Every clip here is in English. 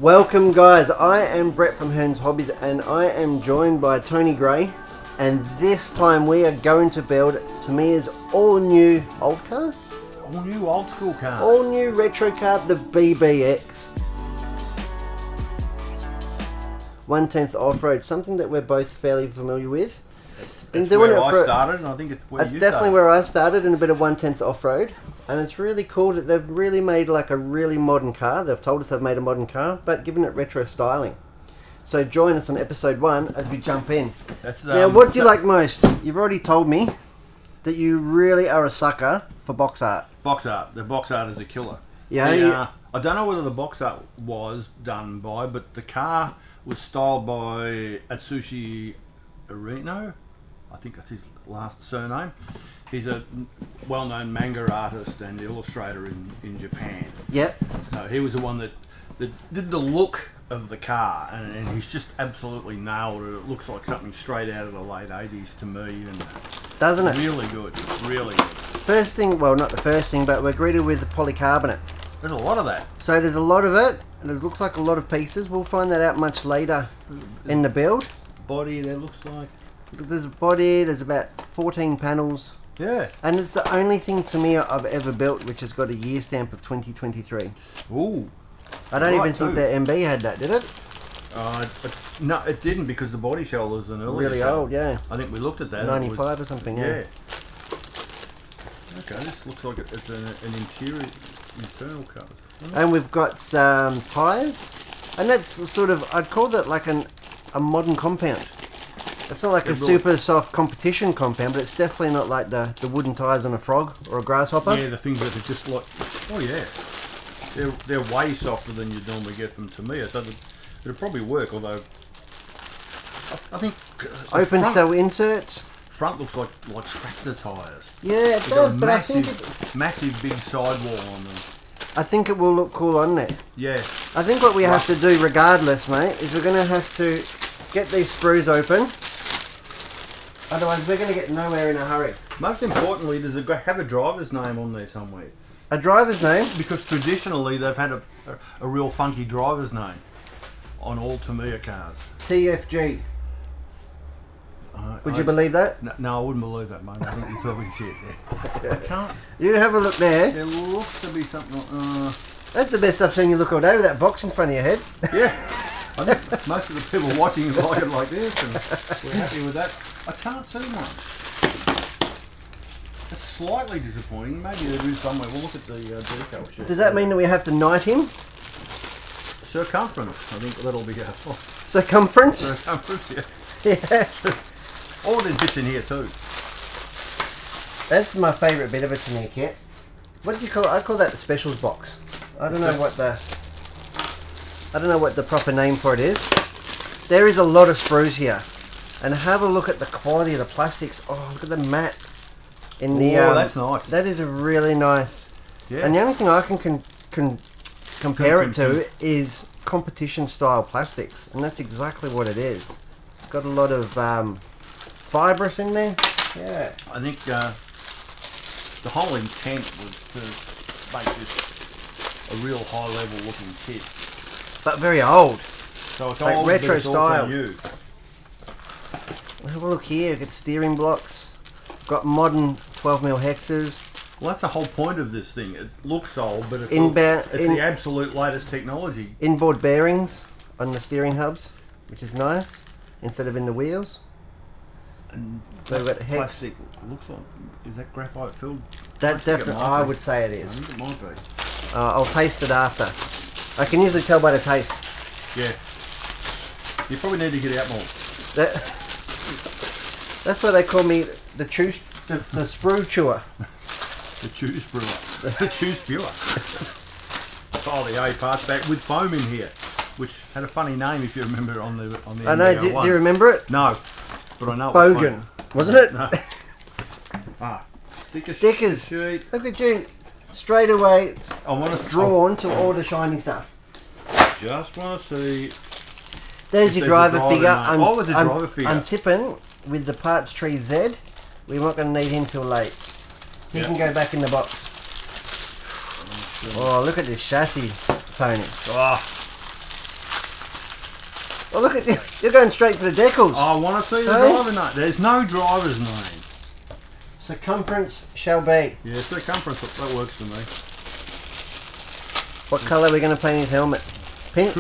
Welcome guys, I am Brett from Hearns Hobbies and I am joined by Tony Gray, and this time we are going to build Tamiya's all new old car? All new old school car. All new retro car, the BBX. 1/10 off-road, something that we're both fairly familiar with. That's where I started, and I think it's where that's you definitely started. where I started, in a bit of 1/10 off-road. And it's really cool that they've really made like a really modern car. They've told us they've made a modern car, but given it retro styling. So join us on episode 1 as we jump in. Now, what do you like most? You've already told me that you really are a sucker for box art. Box art. The box art is a killer. Yeah. I don't know whether the box art was done by, but the car was styled by Atsushi Arino. I think that's his last surname. He's a well-known manga artist and illustrator in Japan. Yep. So he was the one that did the look of the car, and he's just absolutely nailed it. It looks like something straight out of the late 80s to me. And doesn't it? Really good. Really good. First thing, well, not the first thing, but we're greeted with the polycarbonate. There's a lot of that. So there's a lot of it, and it looks like a lot of pieces. We'll find that out much later in the build. Body, that looks like. There's a body, there's about 14 panels. Yeah. And it's the only thing Tamiya I've ever built which has got a year stamp of 2023. Ooh. I don't even think the MB had that, did it? No, it didn't, because the body shell is an earlier really shell. old, yeah. I think we looked at that. 95 or something, yeah. Okay, this looks like it's an internal car. And we've got some tyres. And that's sort of, I'd call that like a modern compound. It's not like a super soft competition compound, but it's definitely not like the wooden tyres on a frog or a grasshopper. Yeah, the things that are just like, oh yeah. They're way softer than you'd normally get from Tamiya, so it'll probably work, although I think open cell inserts. Front looks like tractor tyres. Yeah, it does, but I think massive big sidewall on them. I think it will look cool on there. Yeah. I think what we have to do regardless, mate, is we're going to have to get these sprues open. Otherwise, we're going to get nowhere in a hurry. Most importantly, does it have a driver's name on there somewhere? A driver's name? Because traditionally, they've had a real funky driver's name on all Tamiya cars. TFG. Would you believe that? No, I wouldn't believe that, mate. I think you're talking shit. Yeah. I can't. You have a look there. There looks to be something. That's the best I've seen you look all day with that box in front of your head. Yeah. I think most of the people watching like it like this, and we're happy with that. I can't see one. It's slightly disappointing. Maybe there is somewhere. We'll look at the decal sheet. Does that mean that we have to knight him? Circumference. I think that'll be our Circumference? Circumference, yeah. Yeah. All the bits in here too. That's my favourite bit of a Tamiya kit. What do you call it? I call that the specials box. I don't know what the proper name for it is. There is a lot of sprues here. And have a look at the quality of the plastics. Oh, look at the matte. Oh, that's nice. That is a really nice. Yeah. And the only thing I can compare it to is competition style plastics. And that's exactly what it is. It's got a lot of fibrous in there. Yeah. I think the whole intent was to make this a real high level looking kit. But very old. So it's like old, retro but it's style. also new. Have a look here. Get steering blocks. Got modern 12mm hexes. Well, that's the whole point of this thing. It looks old, but it's the absolute latest technology. Inboard bearings on the steering hubs, which is nice, instead of in the wheels. And so we've got hex. Plastic looks like, is that graphite filled? That definitely, I would say it is. I think it might be. I'll taste it after. I can usually tell by the taste. Yeah. You probably need to get out more. That's why they call me the sprue chewer. The chew sprewer. The chew spewer. Oh, the A parts back with foam in here, which had a funny name if you remember on the. I know. Do you remember it? No, but I know. Bogan, wasn't it? No. Stickers. Look at you, straight away. Drawn to all the shiny stuff. Just want to see. There's your driver figure. I'm tipping with the parts tree Z. We're not going to need him till late. He can go back in the box. Oh, look at this chassis, Tony. Oh, Oh, look at you. You're going straight for the decals. I want to see the Hey? driver name. There's no driver's name. Circumference shall be. Yeah, circumference, that works for me. What colour are we going to paint his helmet? Pink?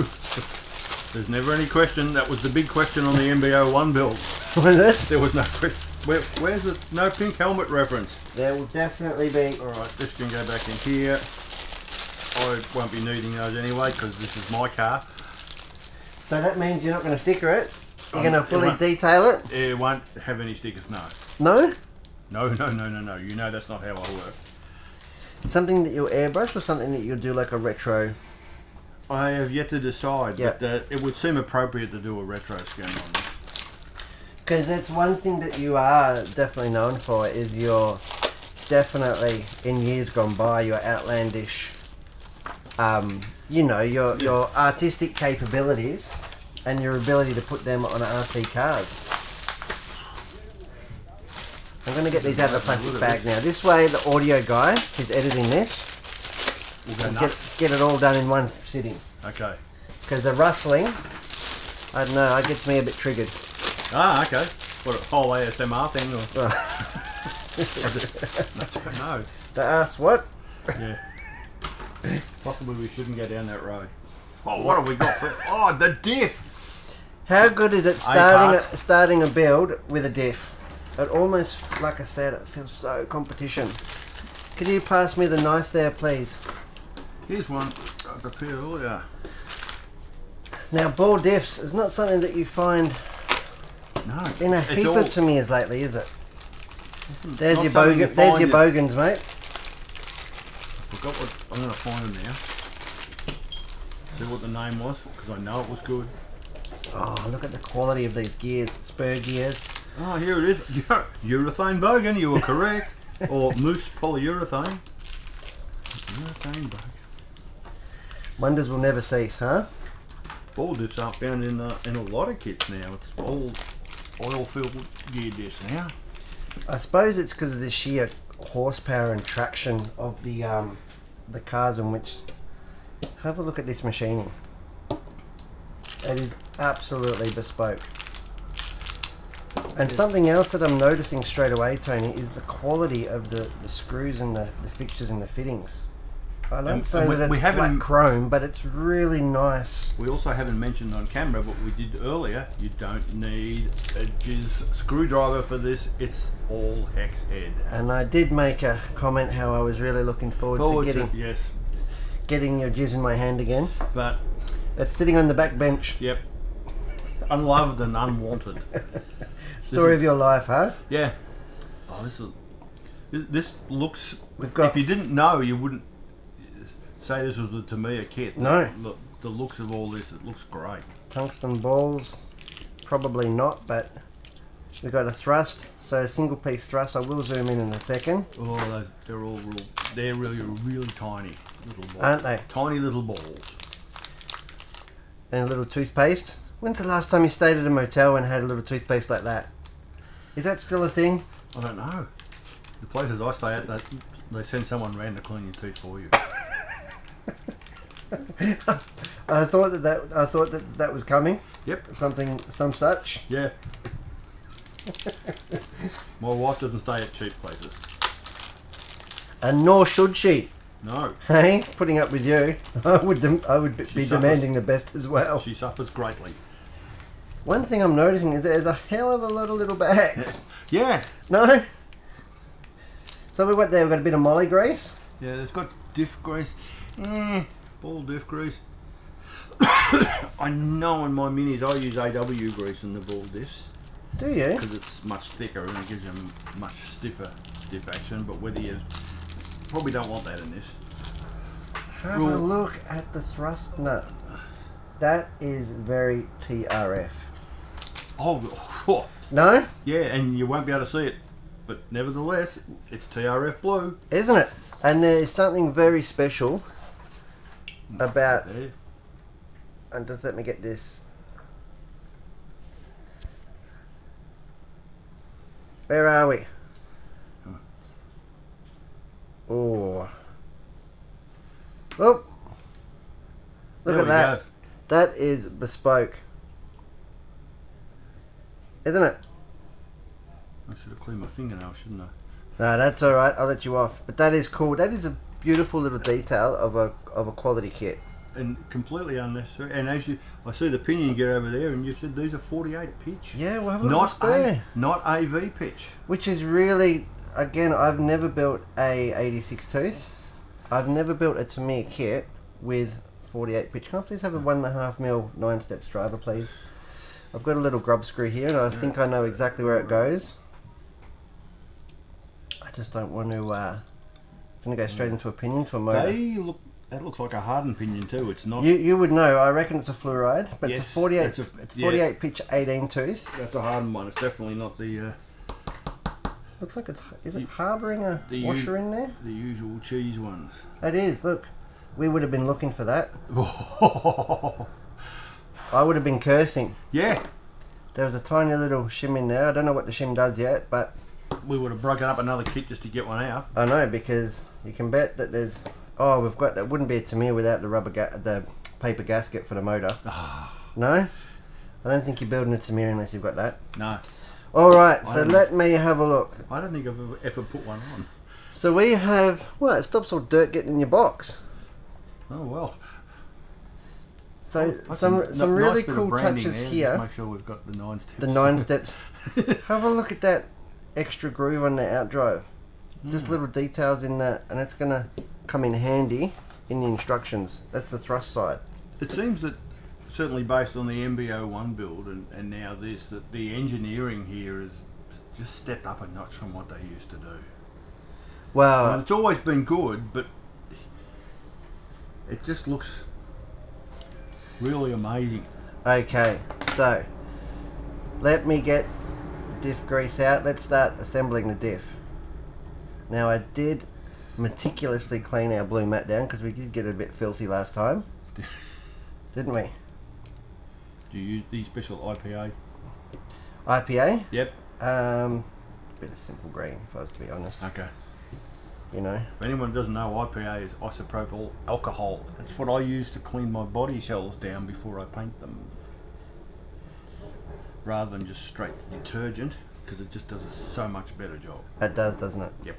There's never any question. That was the big question on the MBO1 build. Was it? There was no question. Where's the no pink helmet reference? There will definitely be. Alright, this can go back in here. I won't be needing those anyway because this is my car. So that means you're not going to sticker it? You're going to It fully won't- detail it? It won't have any stickers, no. No? No. You know that's not how I work. Something that you'll airbrush or something that you'll do like a retro? I have yet to decide, Yep. but it would seem appropriate to do a retro scheme on this. Because that's one thing that you are definitely known for, is your definitely, in years gone by, your outlandish, you know, your artistic capabilities and your ability to put them on RC cars. I'm going to get these out of the plastic bag now. This way the audio guy who's editing this We'll go will nuts. get it all done in one sitting. Okay. Because the rustling, I don't know, it gets me a bit triggered. Ah, okay. What, a whole ASMR thing? Or? No. They asked what? Yeah. Possibly we shouldn't go down that road. Oh, what have we got? Oh, the diff! How good is it parts. starting a build with a diff? It almost, like I said, it feels so competition. Could you pass me the knife there, please? Here's one. I prepared earlier. Now, ball diffs is not something that you find No. in a it's heap all- of Tamiyas lately, is it? There's not your something you bogan. There's find your it- bogans, mate. I forgot what. I'm going to find them now. See what the name was, because I know it was good. Oh, look at the quality of these gears, spur gears. Oh, here it is. Urethane bogan, you were correct. Or mousse polyurethane. Urethane bogan. Wonders will never cease, huh? Ball diffs aren't found in a lot of kits now. It's all oil-filled gear diffs now. I suppose it's because of the sheer horsepower and traction of the cars in which. Have a look at this machining. It is absolutely bespoke. And something else that I'm noticing straight away, Tony, is the quality of the screws and the fixtures and the fittings. I don't say that it's black chrome, but it's really nice. We also haven't mentioned on camera, but we did earlier, you don't need a jizz screwdriver for this. It's all hex head. And I did make a comment how I was really looking forward to yes. getting your jizz in my hand again. But, It's sitting on the back bench. yep. Unloved and unwanted. Story of your life, huh? Yeah. Oh, this looks. We've got if you didn't know, you wouldn't say this was the Tamiya kit. No. Look, the looks of all this, it looks great. Tungsten balls, probably not, but we've got a thrust, so a single piece thrust. I will zoom in a second. Oh, they're all real. They're really tiny little balls. Aren't they? Tiny little balls. And a little toothpaste. When's the last time you stayed at a motel and had a little toothpaste like that? Is that still a thing? I don't know. The places I stay at, they send someone round to clean your teeth for you. I thought that was coming. Yep. Some such. Yeah. My wife doesn't stay at cheap places. And nor should she. No. Hey, putting up with you, I would be suffers. demanding the best as well. She suffers greatly. One thing I'm noticing is there's a hell of a lot of little bags. Yeah. No? So we've got a bit of molly grease. Yeah, it's got diff grease. Ball diff grease. I know in my minis I use AW grease in the ball diffs Do you? because it's much thicker and it gives you much stiffer diff action, but whether you probably don't want that in this. Have a look at the thrust nut. That is very TRF. Oh, No? yeah, and you won't be able to see it, but nevertheless, it's TRF blue. Isn't it? And there's something very special about... There. And just let me get this. Where are we? Oh. Oh. Look There at we that. go. That is bespoke. isn't it? I should have cleaned my fingernail, shouldn't I? No, that's all right. I'll let you off. But that is cool. That is a beautiful little detail of a quality kit. And completely unnecessary. And as I see the pinion you get over there, and you said these are 48 pitch. Yeah, we'll have a look at the spur. Not AV pitch. Which is really, again, I've never built a 86 tooth. I've never built a Tamiya kit with 48 pitch. Can I please have a 1.5mm 9-steps driver, please? I've got a little grub screw here, and I think I know exactly where it goes. I just don't want to. It's going to go straight into a pinion to a motor. That looks like a hardened pinion too. It's not. You would know. I reckon it's a fluoride, but Yes, it's a 48. it's a 48 pitch 18 tooth. That's a hardened one. It's definitely not the. Looks like it's. Is it harbouring a washer in there? The usual cheese ones. It is. Look, we would have been looking for that. I would have been cursing. Yeah. There was a tiny little shim in there. I don't know what the shim does yet, but we would have broken up another kit just to get one out. I know, because you can bet that there's. Oh, we've got. It wouldn't be a Tamiya without the the paper gasket for the motor. No, I don't think you're building a Tamiya unless you've got that. No. All right, so let me have a look. I don't think I've ever put one on. So we have. Well, it stops all dirt getting in your box. Oh well. So some really nice cool touches there. here. Just make sure we've got the 9 steps. The 9 steps. Have a look at that extra groove on the outdrive. Just little details in that, and it's going to come in handy in the instructions. That's the thrust side. It seems that, certainly based on the MB01 build and now this, that the engineering here has just stepped up a notch from what they used to do. Wow. I mean, it's always been good, but it just looks really amazing. Okay, so let me get diff grease out. Let's start assembling the diff. Now I did meticulously clean our blue mat down because we did get it a bit filthy last time. Didn't we? Do you use the special IPA? IPA? Yep. Bit of simple green, if I was to be honest. Okay. You know. If anyone doesn't know, IPA is isopropyl alcohol. That's what I use to clean my body shells down before I paint them. Rather than just straight detergent, because it just does a so much better job. It does, doesn't it? Yep.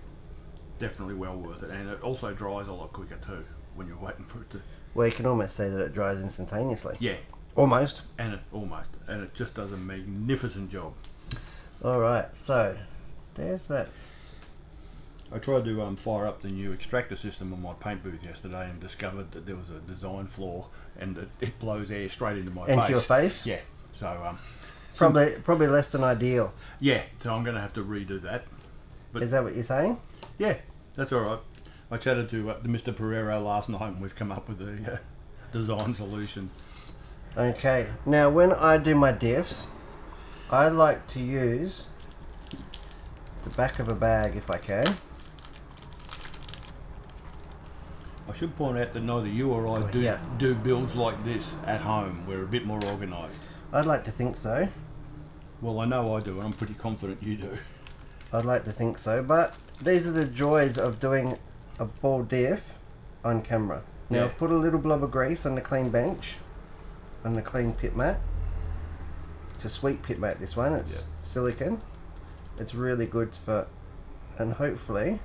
Definitely well worth it. And it also dries a lot quicker too, when you're waiting for it to... Well, you can almost say that it dries instantaneously. Yeah. Almost. And it just does a magnificent job. Alright, so there's that. I tried to fire up the new extractor system on my paint booth yesterday and discovered that there was a design flaw and that it blows air straight into my face. Into your face? Yeah. So Probably less than ideal. yeah, so I'm going to have to redo that. But is that what you're saying? yeah, that's all right. I chatted to Mr. Pereira last night and we've come up with a design solution. Okay, now when I do my diffs, I like to use the back of a bag if I can. I should point out that neither you or I do builds like this at home. We're a bit more organised. I'd like to think so. Well, I know I do, and I'm pretty confident you do. I'd like to think so, but these are the joys of doing a ball diff on camera. Now Yeah. I've put a little blob of grease on the clean bench, on the clean pit mat. It's a sweet pit mat, this one. It's silicone. It's really good for, and hopefully,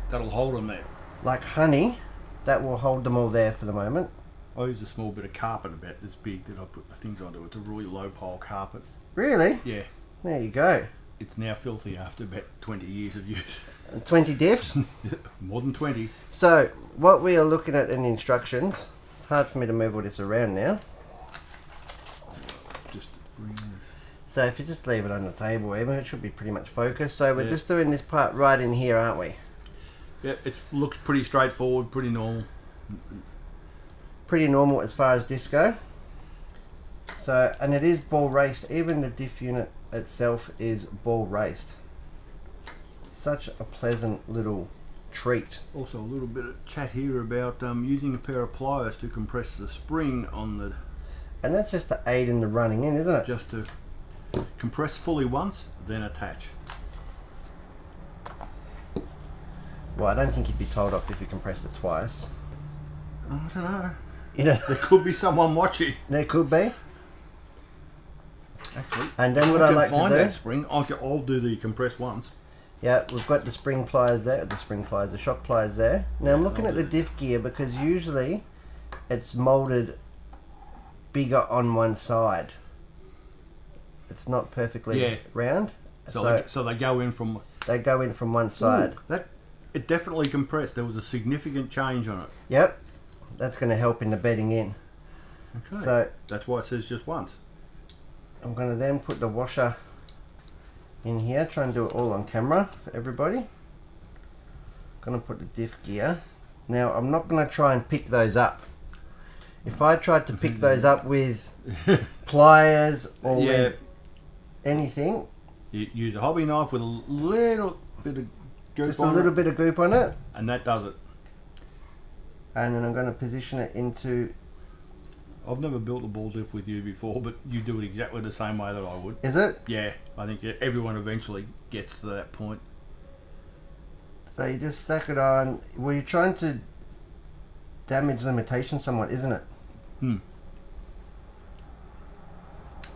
That'll hold them there. like honey, that will hold them all there for the moment. I use a small bit of carpet about this big that I put the things onto. It's a really low pile carpet. Really? Yeah. There you go. It's now filthy after about 20 years of use. 20 diffs. More than 20. So, what we are looking at in the instructions, it's hard for me to move all this around now. Just bring this. So if you just leave it on the table even, it should be pretty much focused. So we're just doing this part right in here, aren't we? Yeah, it looks pretty straightforward, pretty normal. Pretty normal as far as diffs go. So, and it is ball raced. Even the diff unit itself is ball raced. Such a pleasant little treat. Also a little bit of chat here about using a pair of pliers to compress the spring on the... And that's just to aid in the running in, isn't it? Just to compress fully once, then attach. Well, I don't think you'd be told off if you compressed it twice. I don't know. You know, There could be someone watching. there could be. Actually, And then what I like to find do, that spring. I'll do the compressed ones. yeah, we've got the spring pliers there, the shock pliers there. Now I'm looking at the diff gear because usually it's molded bigger on one side. It's not perfectly round. So they go in from one side. It definitely compressed. There was a significant change on it. Yep, that's going to help in the bedding in. Okay. So that's why it says just once. I'm going to then put the washer in here. Try and do it all on camera for everybody. Going to put the diff gear. Now I'm not going to try and pick those up. If I tried to pick those up with pliers or with anything, you use a hobby knife with a little bit of goop just a little bit of goop on it, and that does it. And then I'm going to position it into. I've never built a ball diff with you before, but you do it exactly the same way that I would. Is it? Yeah, I think everyone eventually gets to that point. So you just stack it on. Well, you're trying to damage limitation somewhat, isn't it?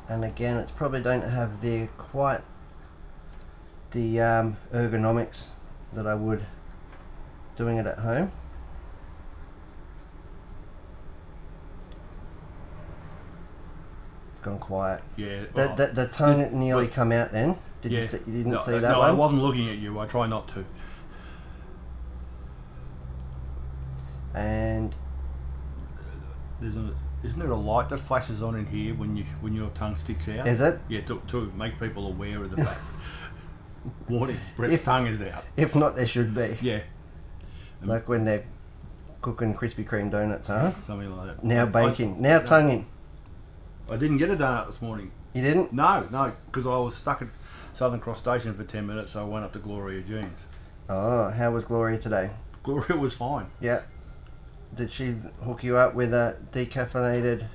And again, it's probably don't have quite the ergonomics that I would doing it at home. It's gone quiet. Yeah. The tongue nearly come out then. Did you see? You didn't see that no, one? I wasn't looking at you. I try not to. And isn't there a light that flashes on in here when your tongue sticks out? Is it? Yeah, to make people aware of the fact. Warning, Brett's tongue is out. If not, there should be. Yeah. Like when they're cooking Krispy Kreme donuts, huh? Something like that. Now baking. Now tonguing. I didn't get a donut this morning. You didn't? No, because I was stuck at Southern Cross Station for 10 minutes, so I went up to Gloria Jean's. Oh, how was Gloria today? Gloria was fine. Yeah. Did she hook you up with a decaffeinated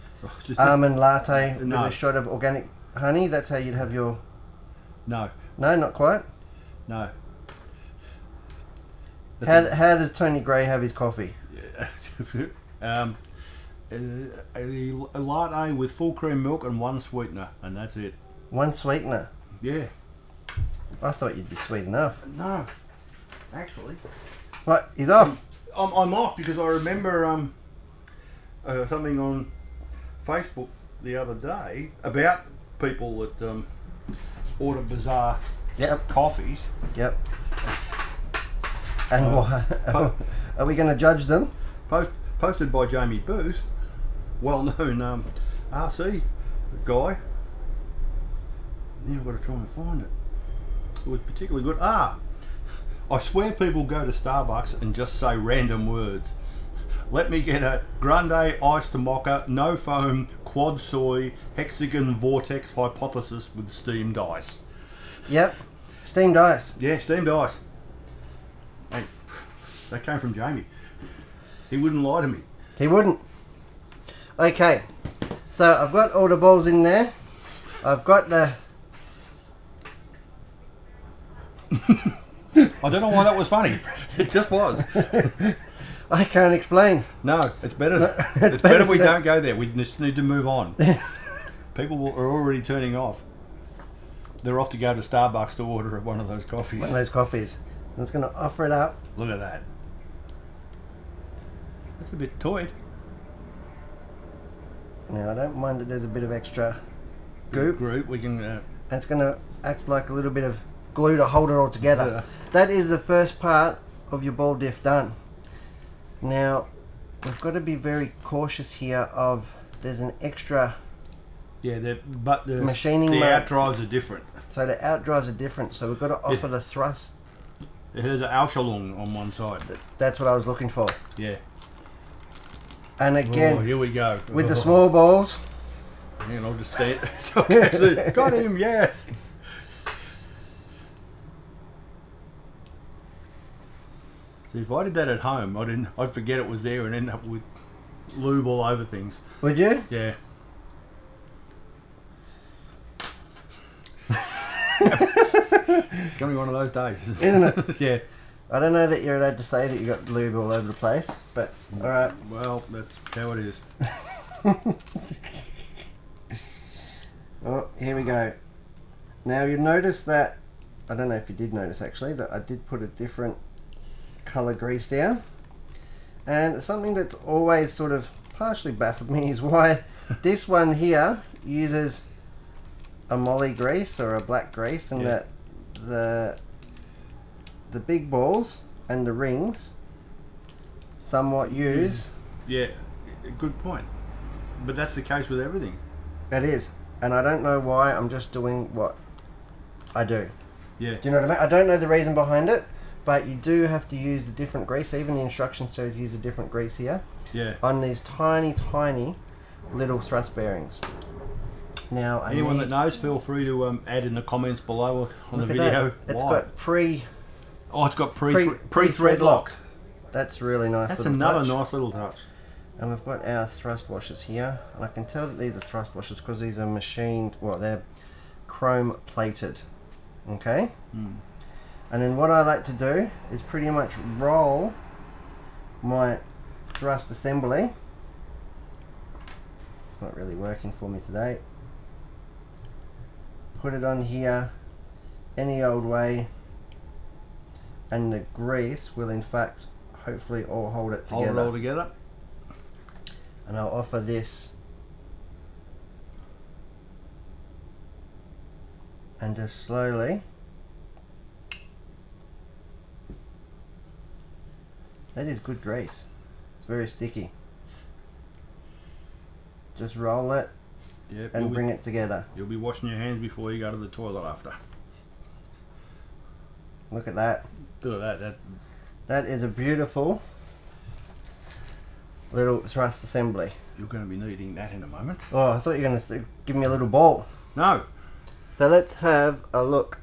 almond latte with a shot of organic honey? That's how you'd have your... No. No, not quite? No. How does Tony Gray have his coffee? A latte with full cream milk and one sweetener, and that's it. One sweetener? Yeah. I thought you'd be sweet enough. No. Actually. Right, he's off. I'm off because I remember something on Facebook the other day about people that order bizarre coffees. Yep. And are we going to judge them? Posted by Jamie Booth, well-known RC guy. Now I've got to try and find it. It was particularly good. I swear people go to Starbucks and just say random words. Let me get a grande iced mocha, no foam, quad soy, hexagon vortex hypothesis with steamed ice. Yep. Steamed ice. Yeah, steamed ice. Hey, that came from Jamie. He wouldn't lie to me. He wouldn't. Okay. So I've got all the balls in there. I've got the... I don't know why that was funny. It just was. I can't explain. No, it's better. It's better if we don't go there. We just need to move on. People are already turning off. They're off to go to Starbucks to order one of those coffees. One of those coffees. I'm just going to offer it up. Look at that. That's a bit toyed. Now I don't mind that there's a bit of extra goop. We can. And it's going to act like a little bit of glue to hold it all together. That is the first part of your ball diff done. Now we've got to be very cautious here of there's an extra but the machining out drives are different. So the out drives are different, so we've got to offer the thrust. It has an Aushalung on one side. That's what I was looking for. Yeah. And again, here we go. With the small balls. And I'll just stand. Got him, yes. See, if I did that at home, I'd forget it was there and end up with lube all over things. Would you? Yeah. It's gonna be one of those days, isn't it? Yeah. I don't know that you're allowed to say that you got lube all over the place, but alright. Well, that's how it is. Oh, here we go. Now you notice that, I don't know if you did notice actually, that I did put a different colour grease down. And something that's always sort of partially baffled me is why this one here uses a molly grease or a black grease, and that the big balls and the rings somewhat use. Yeah, good point. But that's the case with everything. It is. And I don't know why, I'm just doing what I do. Yeah. Do you know what I mean? I don't know the reason behind it, but you do have to use a different grease. Even the instructions show to use a different grease here. Yeah. On these tiny, tiny little thrust bearings. Now, anyone that knows, feel free to add in the comments below on the video. It's got it's got pre-thread lock. That's really nice. That's little another touch. nice little touch. And we've got our thrust washers here, and I can tell that these are thrust washers because these are machined. Well, they're chrome plated. Okay. Mm. And then what I like to do is pretty much roll my thrust assembly. It's not really working for me today. Put it on here any old way, and the grease will in fact hopefully all hold it together. Hold it all together. And I'll offer this and just slowly that is good grease. It's very sticky. Just roll it and bring it together. You'll be washing your hands before you go to the toilet after. Look at that. Look at that. That is a beautiful little thrust assembly. You're going to be needing that in a moment. Oh, I thought you were going to give me a little ball. No. So let's have a look.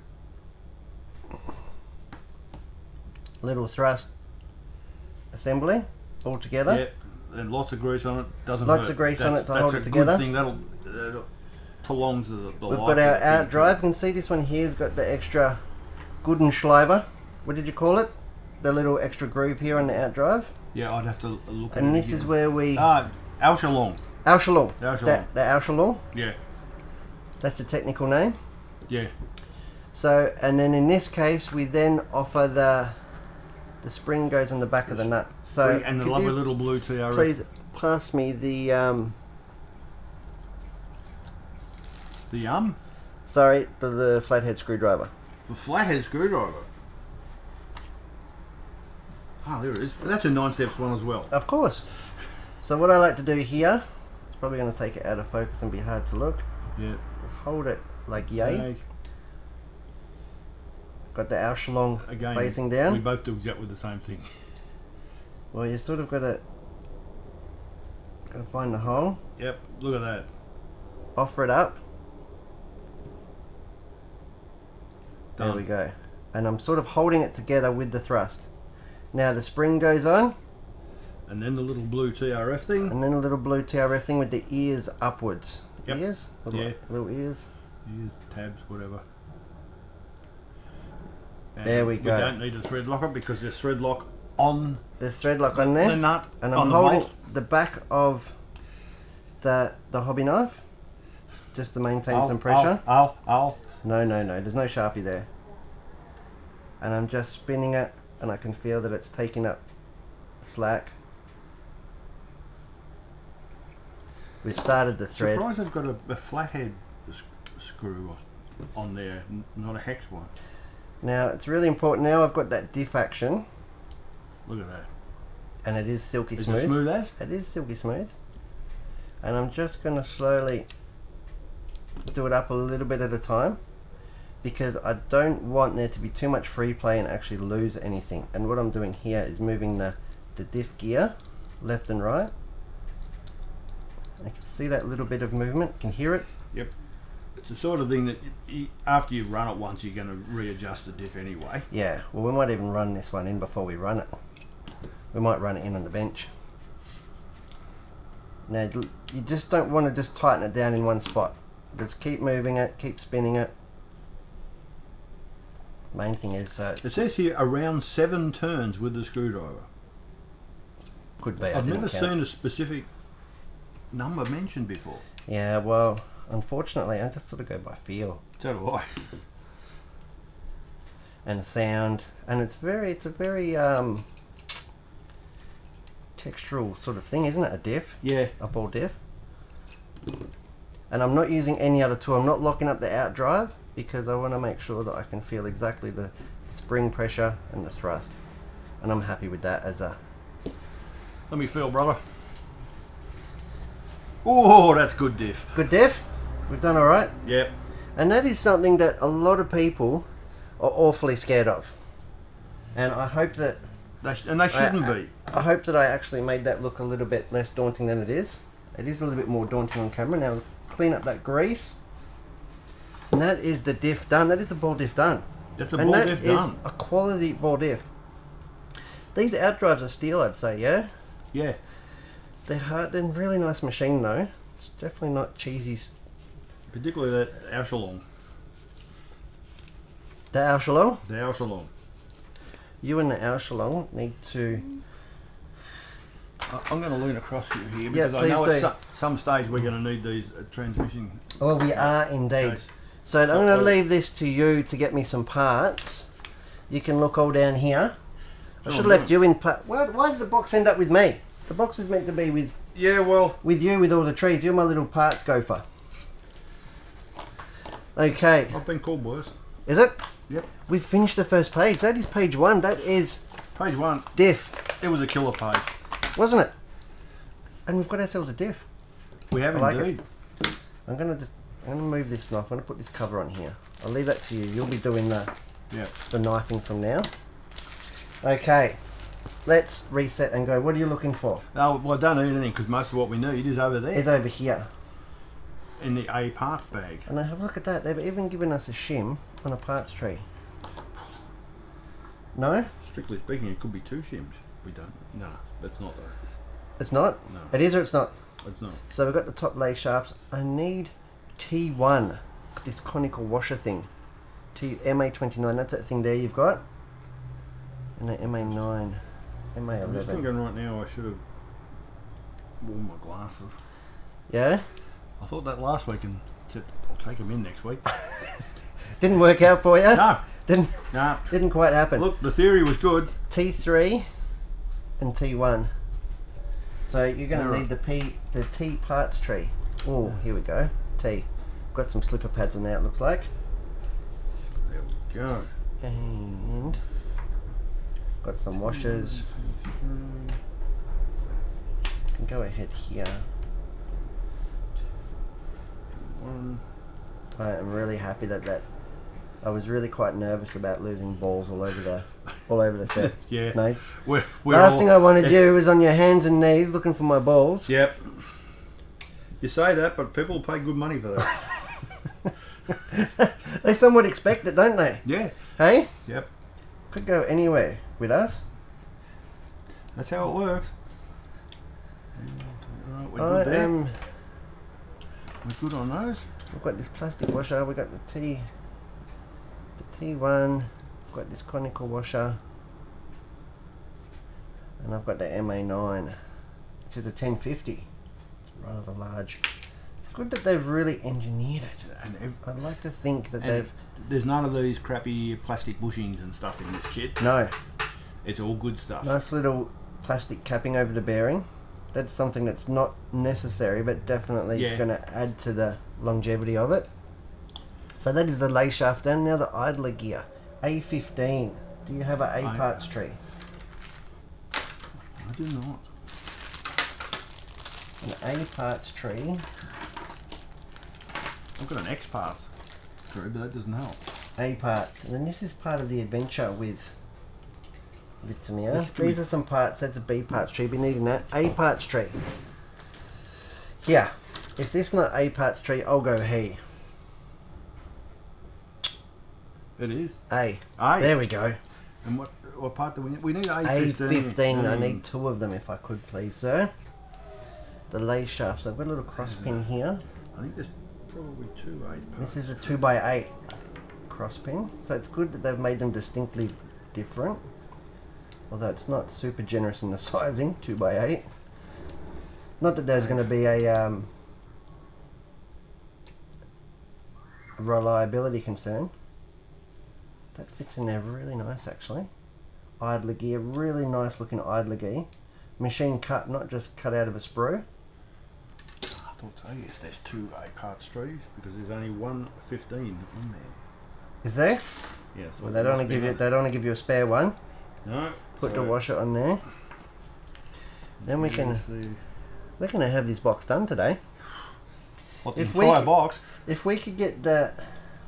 Little thrust assembly all together. Yeah, and lots of grease on it. Doesn't lots hurt. of grease on it to hold it That's a together. good thing. That'll prolongs the life. We've got our out drive. You can see this one here's got the extra Schleifer. What did you call it? The little extra groove here on the out drive. Yeah, I'd have to look at it. And this is where we... Aushalong. Aushalong. Aushalong. The Aushalong. Yeah. That's the technical name. Yeah. So, and then in this case, we then offer the spring goes on the back of the nut. So, and the lovely little blue TRF. Please pass me the sorry, the flathead screwdriver. The flathead screwdriver. Ah, there it is. That's a 9-steps one as well. Of course. So what I like to do here, it's probably going to take it out of focus and be hard to look. Yeah. Hold it like yay. Got the Aushalong facing down. We both do exactly the same thing. Well, you sort of got to find the hole. Yep. Look at that. Offer it up. Done. There we go. And I'm sort of holding it together with the thrust. Now the spring goes on. And then the little blue TRF thing. And then a little blue TRF thing with the ears upwards. Yep. Ears? Little ears. Ears, tabs, whatever. And there we go. We don't need a thread locker because there's thread lock on. There's thread lock on there. The nut. And I'm holding the back of the hobby knife just to maintain some pressure. No, there's no Sharpie there. And I'm just spinning it, and I can feel that it's taking up slack. We've started the thread. Surprised I've got a flathead screw on there, not a hex one. Now it's really important. Now I've got that diff action. Look at that. And it is silky Is smooth. it smooth as? It is silky smooth. And I'm just going to slowly do it up a little bit at a time, because I don't want there to be too much free play and actually lose anything. And what I'm doing here is moving the diff gear left and right. I can see that little bit of movement, can hear it. Yep. It's the sort of thing that after you run it once, you're going to readjust the diff anyway. Yeah, well, we might even run this one in before we run it. We might run it in on the bench. Now, you just don't want to just tighten it down in one spot. Just keep moving it, keep spinning it. Main thing is it says here around 7 turns with the screwdriver. Could be. I've never seen a specific number mentioned before. Yeah, well, unfortunately, I just sort of go by feel So do I. and sound, and it's a very textural sort of thing, isn't it? A diff, Yeah. a ball diff. And I'm not using any other tool. I'm not locking up the outdrive because I want to make sure that I can feel exactly the spring pressure and the thrust, and I'm happy with that as a. Let me feel, brother. Oh, that's good diff. Good diff. We've done all right. Yep. And that is something that a lot of people are awfully scared of. And I hope that They shouldn't be. I hope that I actually made that look a little bit less daunting than it is. It is a little bit more daunting on camera. Now clean up that grease. And that is the diff done. That is the ball diff done. That's a ball diff done. And that is a quality ball diff. These outdrives are steel, I'd say, yeah? Yeah. They're hard. They're really nice machine though. It's definitely not cheesy. Particularly that Echelon. The Echelon? The Echelon. You and the Echelon need to... I'm going to lean across you here Yeah, because I know please at some stage we're going to need these transmission. Well, we are indeed. case. So I'm going to leave this to you to get me some parts. You can look all down here. I should have left you in part. Why did the box end up with me? The box is meant to be with Yeah, well, you with all the trees. You're my little parts gopher. Okay. I've been called worse. Is it? Yep. We've finished the first page. That is page 1. That is Page 1, diff, it was a killer page. wasn't it? And we've got ourselves a diff. We have I like indeed. I'm gonna move this knife. I'm gonna put this cover on here. I'll leave that to you. You'll be doing the Yeah. knifing from now. Okay. Let's reset and go. What are you looking for? No, well, I don't need anything because most of what we need is over there It's over here. in the A parts bag. And have a look at that. They've even given us a shim on a parts tree. No? Strictly speaking, it could be 2 shims. We don't. No, that's not though. It's not? No. It is or it's not? It's not. So we've got the top lay shafts. I need T1. This conical washer thing. MA29. That's that thing there you've got. And the MA9. I'm just MA11. thinking right now I should have worn my glasses. Yeah? I thought that last week and said I'll take them in next week. Didn't work out for you? No, no. Didn't quite happen. Look, the theory was good. T3 and T1. So you're going to Alright. need the T parts tree. Oh, here we go. T. Got some slipper pads on there, it looks like. There we go. And got some washers. Can go ahead here. One. I am really happy that I was really quite nervous about losing balls all over the set. Yeah. No. We're Last all- thing I wanted it's- you was on your hands and knees looking for my balls. Yep. You say that, but people pay good money for that. They somewhat expect it, don't they? Yeah. Hey? Yep. Could go anywhere with us. That's how it works. Alright, we're I good there. am. We're good on those. We've got this plastic washer. We've got the T1. I've got this conical washer. And I've got the MA9, which is a 1050. It's rather large. Good that they've really engineered it. And I'd like to think that and they've... there's none of these crappy plastic bushings and stuff in this kit. No. It's all good stuff. Nice little plastic capping over the bearing. That's something that's not necessary, but definitely it's Yeah. going to add to the longevity of it. So that is the lay shaft, and now the idler gear. A15. Do you have an A parts tree? I do not. An A parts tree. I've got an X part tree, but that doesn't help. A parts. And then this is part of the adventure with Tamiya. This could These be- are some parts. That's a B parts tree. Be needing that. A parts tree. Yeah. If this not A parts tree, I'll go he. It is. A. A. There we go. And what part do we need? We need A15. A15. I need 2 of them if I could, please, sir. The lay shafts. I've got a little cross pin here. I think there's probably 2 8 parts. This is a 2x8 cross pin. So it's good that they've made them distinctly different. Although it's not super generous in the sizing, 2x8. Not that there's going to be a reliability concern. That fits in there really nice actually. Idler gear, really nice looking idler gear. Machine cut, not just cut out of a sprue. I thought so, yes, there's 2 8-part strees because there's only 115 on there. Is there? Yeah. So Well, they don't want to give you a spare one. No. Put the washer on there. Then we're going to have this box done today. What, the entire box? If we could get the...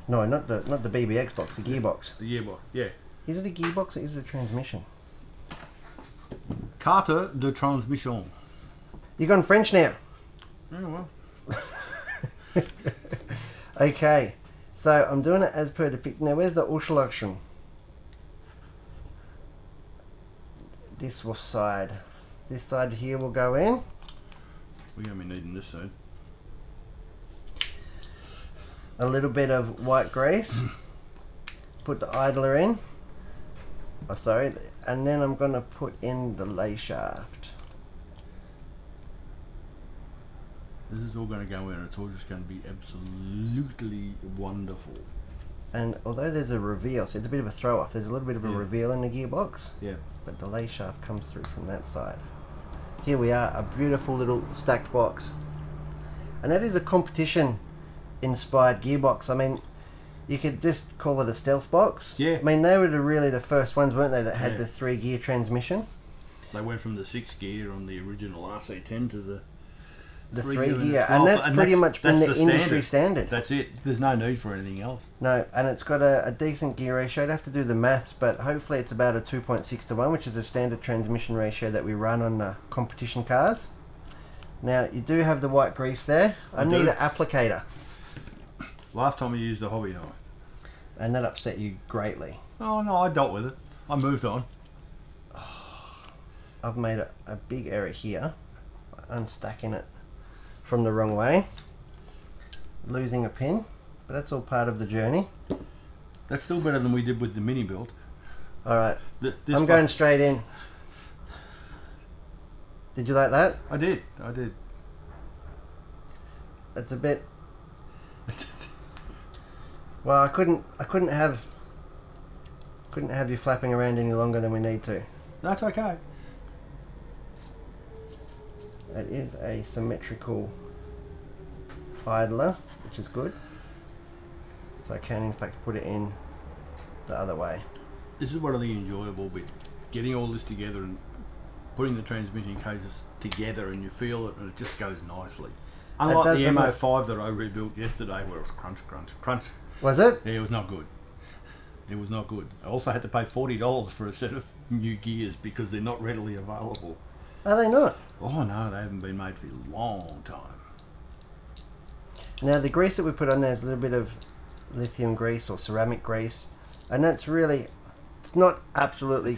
No, not the BBX box, the gearbox. The gearbox, yeah. Is it a gearbox or is it a transmission? Carte de transmission. You're gone French now. Oh, well. Okay, so I'm doing it as per the pic. Now, where's the Uschlachsen? This side. This side here will go in. We're going to be needing this soon. A little bit of white grease. Put the idler in. Oh, sorry. And then I'm going to put in the lay shaft. This is all going to go in and it's all just going to be absolutely wonderful. And although there's a reveal, so it's a bit of a throw off, there's a little bit of a reveal in the gearbox. Yeah. But the lay shaft comes through from that side. Here we are, a beautiful little stacked box. And that is a competition inspired gearbox. I mean, you could just call it a stealth box. Yeah. I mean, they were really the first ones, weren't they, that had the 3-gear transmission? They went from the 6 gear on the original RC10 to the 3 gear, and that's pretty much been the industry standard. That's it. There's no need for anything else. No, and it's got a decent gear ratio. I'd have to do the maths, but hopefully it's about a 2.6 to 1, which is a standard transmission ratio that we run on the competition cars. Now, you do have the white grease there. I need an applicator. Last time we used a hobby knife. And that upset you greatly. Oh no, I dealt with it. I moved on. I've made a big error here. Unstacking it from the wrong way. Losing a pin. But that's all part of the journey. That's still better than we did with the mini build. Alright. I'm going straight in. Did you like that? I did. It's a bit... Well, I couldn't have you flapping around any longer than we need to. That's okay. It is a symmetrical idler, which is good. So I can in fact put it in the other way. This is one of the enjoyable bits. Getting all this together and putting the transmission cases together, and you feel it and it just goes nicely. Unlike the MO5 that I rebuilt yesterday where it was crunch, crunch, crunch. Was it? Yeah, it was not good. It was not good. I also had to pay $40 for a set of new gears because they're not readily available. Are they not? Oh no, they haven't been made for a long time. Now the grease that we put on there is a little bit of lithium grease or ceramic grease, and that's really, it's not absolutely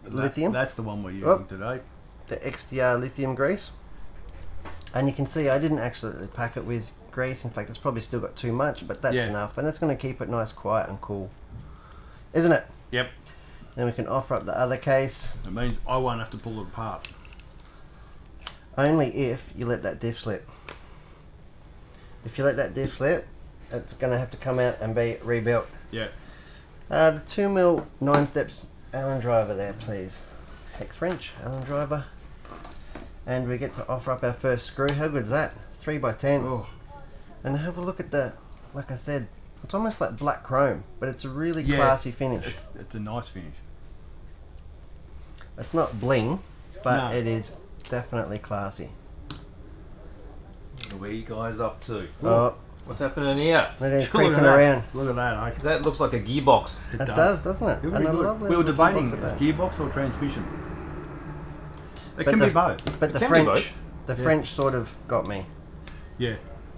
lithium. That's the one we're using today. The XTR lithium grease. And you can see I didn't actually pack it with grease. In fact, it's probably still got too much, but that's enough. And it's going to keep it nice, quiet and cool. Isn't it? Yep. Then we can offer up the other case. It means I won't have to pull it apart. Only if you let that diff slip. If you let that diff slip, it's going to have to come out and be rebuilt. Yeah. The 2mm 9 steps Allen driver there, please. Hex French, Allen driver. And we get to offer up our first screw. How good is that? 3x10. Oh. And have a look at the, like I said, it's almost like black chrome, but it's a really classy finish. It's a nice finish. It's not bling, but it is definitely classy. Where are you guys up to? Oh, what's happening here? they're creeping around. Look at that, eh? That looks like a gearbox. It does, doesn't it? Really And a good. lovely We were little debating gearbox gearbox or transmission. It But can be both. But the can be French, French sort of got me. Yeah.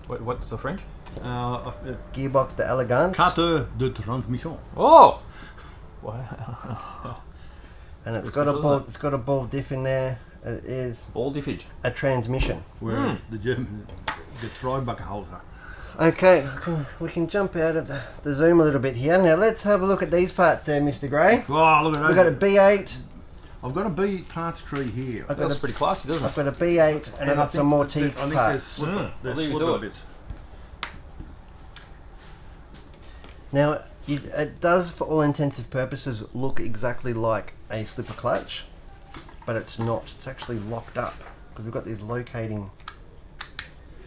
What's the French? Gearbox de elegance. Carte de transmission. Oh! Wow. And it's got a ball diff in there. It is Ball diffage. a transmission. Where the German, the Treibachhauser. Okay, we can jump out of the zoom a little bit here. Now let's have a look at these parts there, Mr. Gray. Oh, look at that. We've got a B8. I've got a B parts tree here. That looks pretty classy, doesn't I've it? got a B8 and I've got some more teeth I think parts. there's I'll leave you slipper to it. bits. Now, it does, for all intents purposes, look exactly like a slipper clutch, but it's not. It's actually locked up because we've got these locating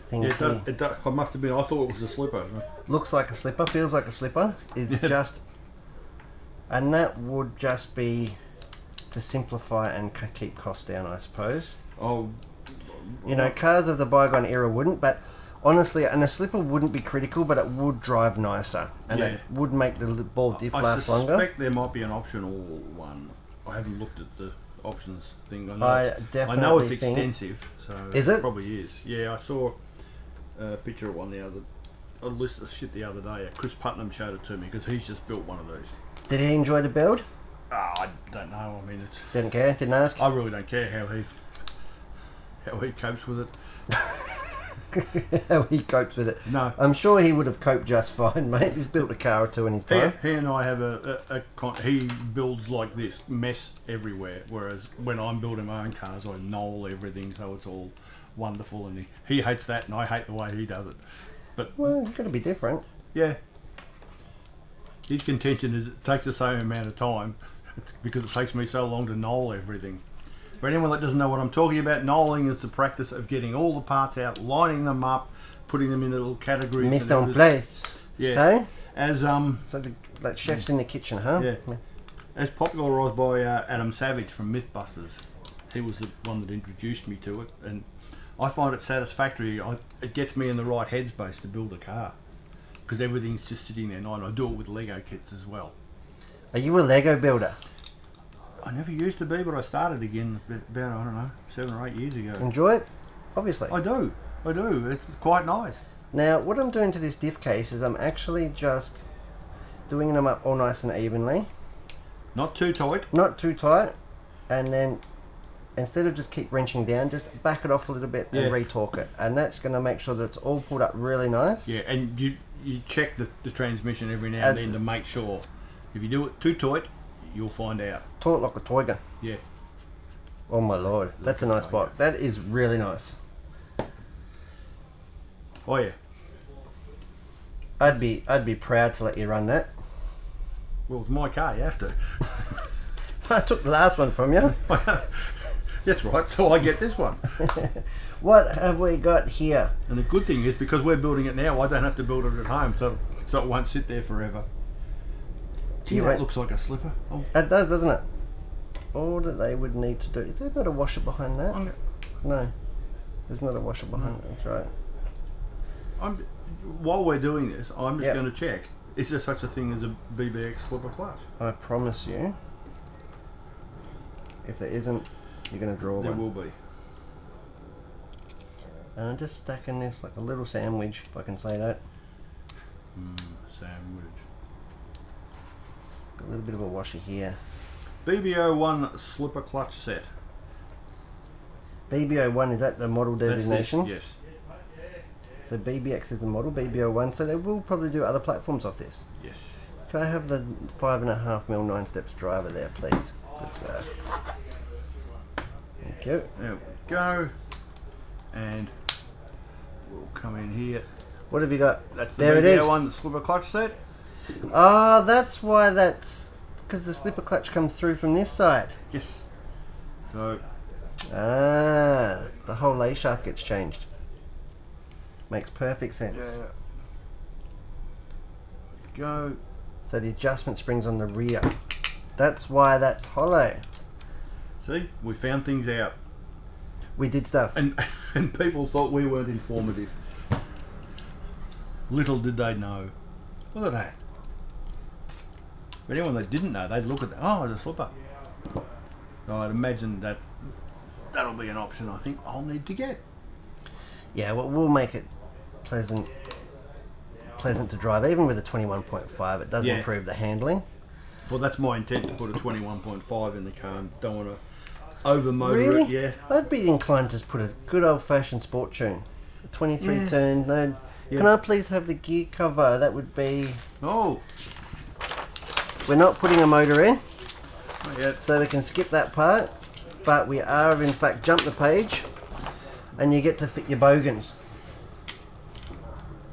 things Yeah, here. it does. I must have been. I thought it was a slipper. Looks like a slipper, feels like a slipper. Is just, and that would just be to simplify and keep costs down, I suppose. Oh, You know, cars of the bygone era wouldn't, but honestly, and a slipper wouldn't be critical, but it would drive nicer, and it would make the ball diff last longer. I suspect there might be an optional one. I haven't looked at the options thing. I know it's extensive, so is it? Probably is. Yeah, I saw a picture of one a list of shit the other day. Chris Putnam showed it to me because he's just built one of those. Did he enjoy the build? I don't know. I mean, Didn't care. Didn't ask. I really don't care how he copes with it. How he copes with it. No, I'm sure he would have coped just fine, mate. He's built a car or two in his time. he and I have he builds like this mess everywhere, whereas when I'm building my own cars, I knoll everything so it's all wonderful, and he hates that, and I hate the way he does it. But Well, you've got to be different. yeah, his contention is it takes the same amount of time because it takes me so long to knoll everything. For anyone that doesn't know what I'm talking about, knolling is the practice of getting all the parts out, lining them up, putting them in little categories. Mise en place. Yeah. Hey? As So like chefs in the kitchen, huh? Yeah. As popularised by Adam Savage from Mythbusters. He was the one that introduced me to it, and I find it satisfactory. It gets me in the right headspace to build a car because everything's just sitting there, and I do it with Lego kits as well. Are you a Lego builder? I never used to be, but I started again about, I don't know, 7 or 8 years ago. Enjoy it? Obviously. I do. It's quite nice. Now, what I'm doing to this diff case is I'm actually just doing them up all nice and evenly. Not too tight. Not too tight. And then, instead of just keep wrenching down, just back it off a little bit and retorque it. And that's going to make sure that it's all pulled up really nice. Yeah, and you check the transmission every now and then to make sure. If you do it too tight, you'll find out. Taut like a toy gun. Yeah. Oh my lord, that's a nice bike. That is really nice. Oh yeah. I'd be proud to let you run that. Well, it's my car. You have to. I took the last one from you. That's right. So I get this one. What have we got here? And the good thing is because we're building it now, I don't have to build it at home, so it won't sit there forever. Gee, that looks like a slipper. Oh. It does, doesn't it? All that they would need to do. Is there not a washer behind that? No. There's not a washer behind that. That's right. While we're doing this, I'm just going to check. Is there such a thing as a BBX slipper clutch? I promise you. If there isn't, you're going to draw There one. will be. And I'm just stacking this like a little sandwich, if I can say that. Sandwich. Got a little bit of a washer here. BB01 slipper clutch set. BB01, is that the model designation? Yes. So BBX is the model, BB01, so they will probably do other platforms off this. Yes. Can I have the 5.5mm 9 steps driver there, please? Thank you. There we go. And we'll come in here. What have you got? That's the there it is. BB01 slipper clutch set. Ah, that's why because the slipper clutch comes through from this side. Yes. So. The whole lay shaft gets changed. Makes perfect sense. Yeah. Go. So the adjustment spring's on the rear. That's why that's hollow. See, we found things out. We did stuff. And people thought we weren't informative. Little did they know. Look at that. For anyone that didn't know, they'd look at that. Oh, it's a slipper. So I'd imagine that'll be an option I think I'll need to get. Yeah, well, we'll make it pleasant to drive. Even with a 21.5, it does improve the handling. Well, that's my intent, to put a 21.5 in the car. Don't want to over-motor Really? it, yeah. I'd be inclined to put a good old-fashioned sport tune. A 23 turn. No, Yeah. Can I please have the gear cover? That would be... Oh, We're not putting a motor in, not yet. so we can skip that part. But we are, in fact, jump the page, and you get to fit your bogans.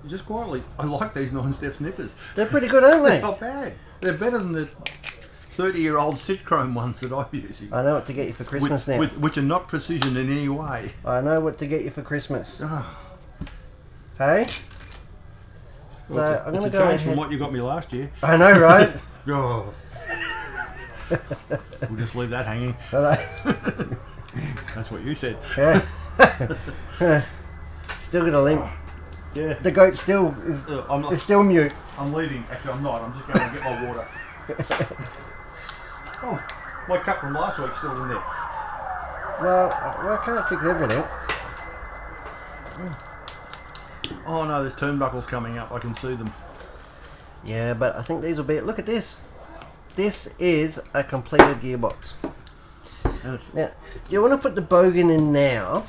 just quietly, I like these 9-step snippers. They're pretty good, aren't They're they? not bad. They're better than the 30-year-old Citchrome ones that I'm using. I know what to get you for Christmas now. Which are not precision in any way. I know what to get you for Christmas. Oh, Hey? So I'm going to go change from ahead. what you got me last year. I know, right? Oh. We'll just leave that hanging. That's what you said. Yeah. Still got a link. Yeah. The goat still is still mute. I'm leaving. Actually, I'm not. I'm just going to get my water. Oh, my cup from last week's still in there. Well, I can't fix everything. Oh no, there's turnbuckles coming up. I can see them. Yeah, but I think these will be it. Look at this. This is a completed gearbox. And it's, Now, do you want to put the bogan in now?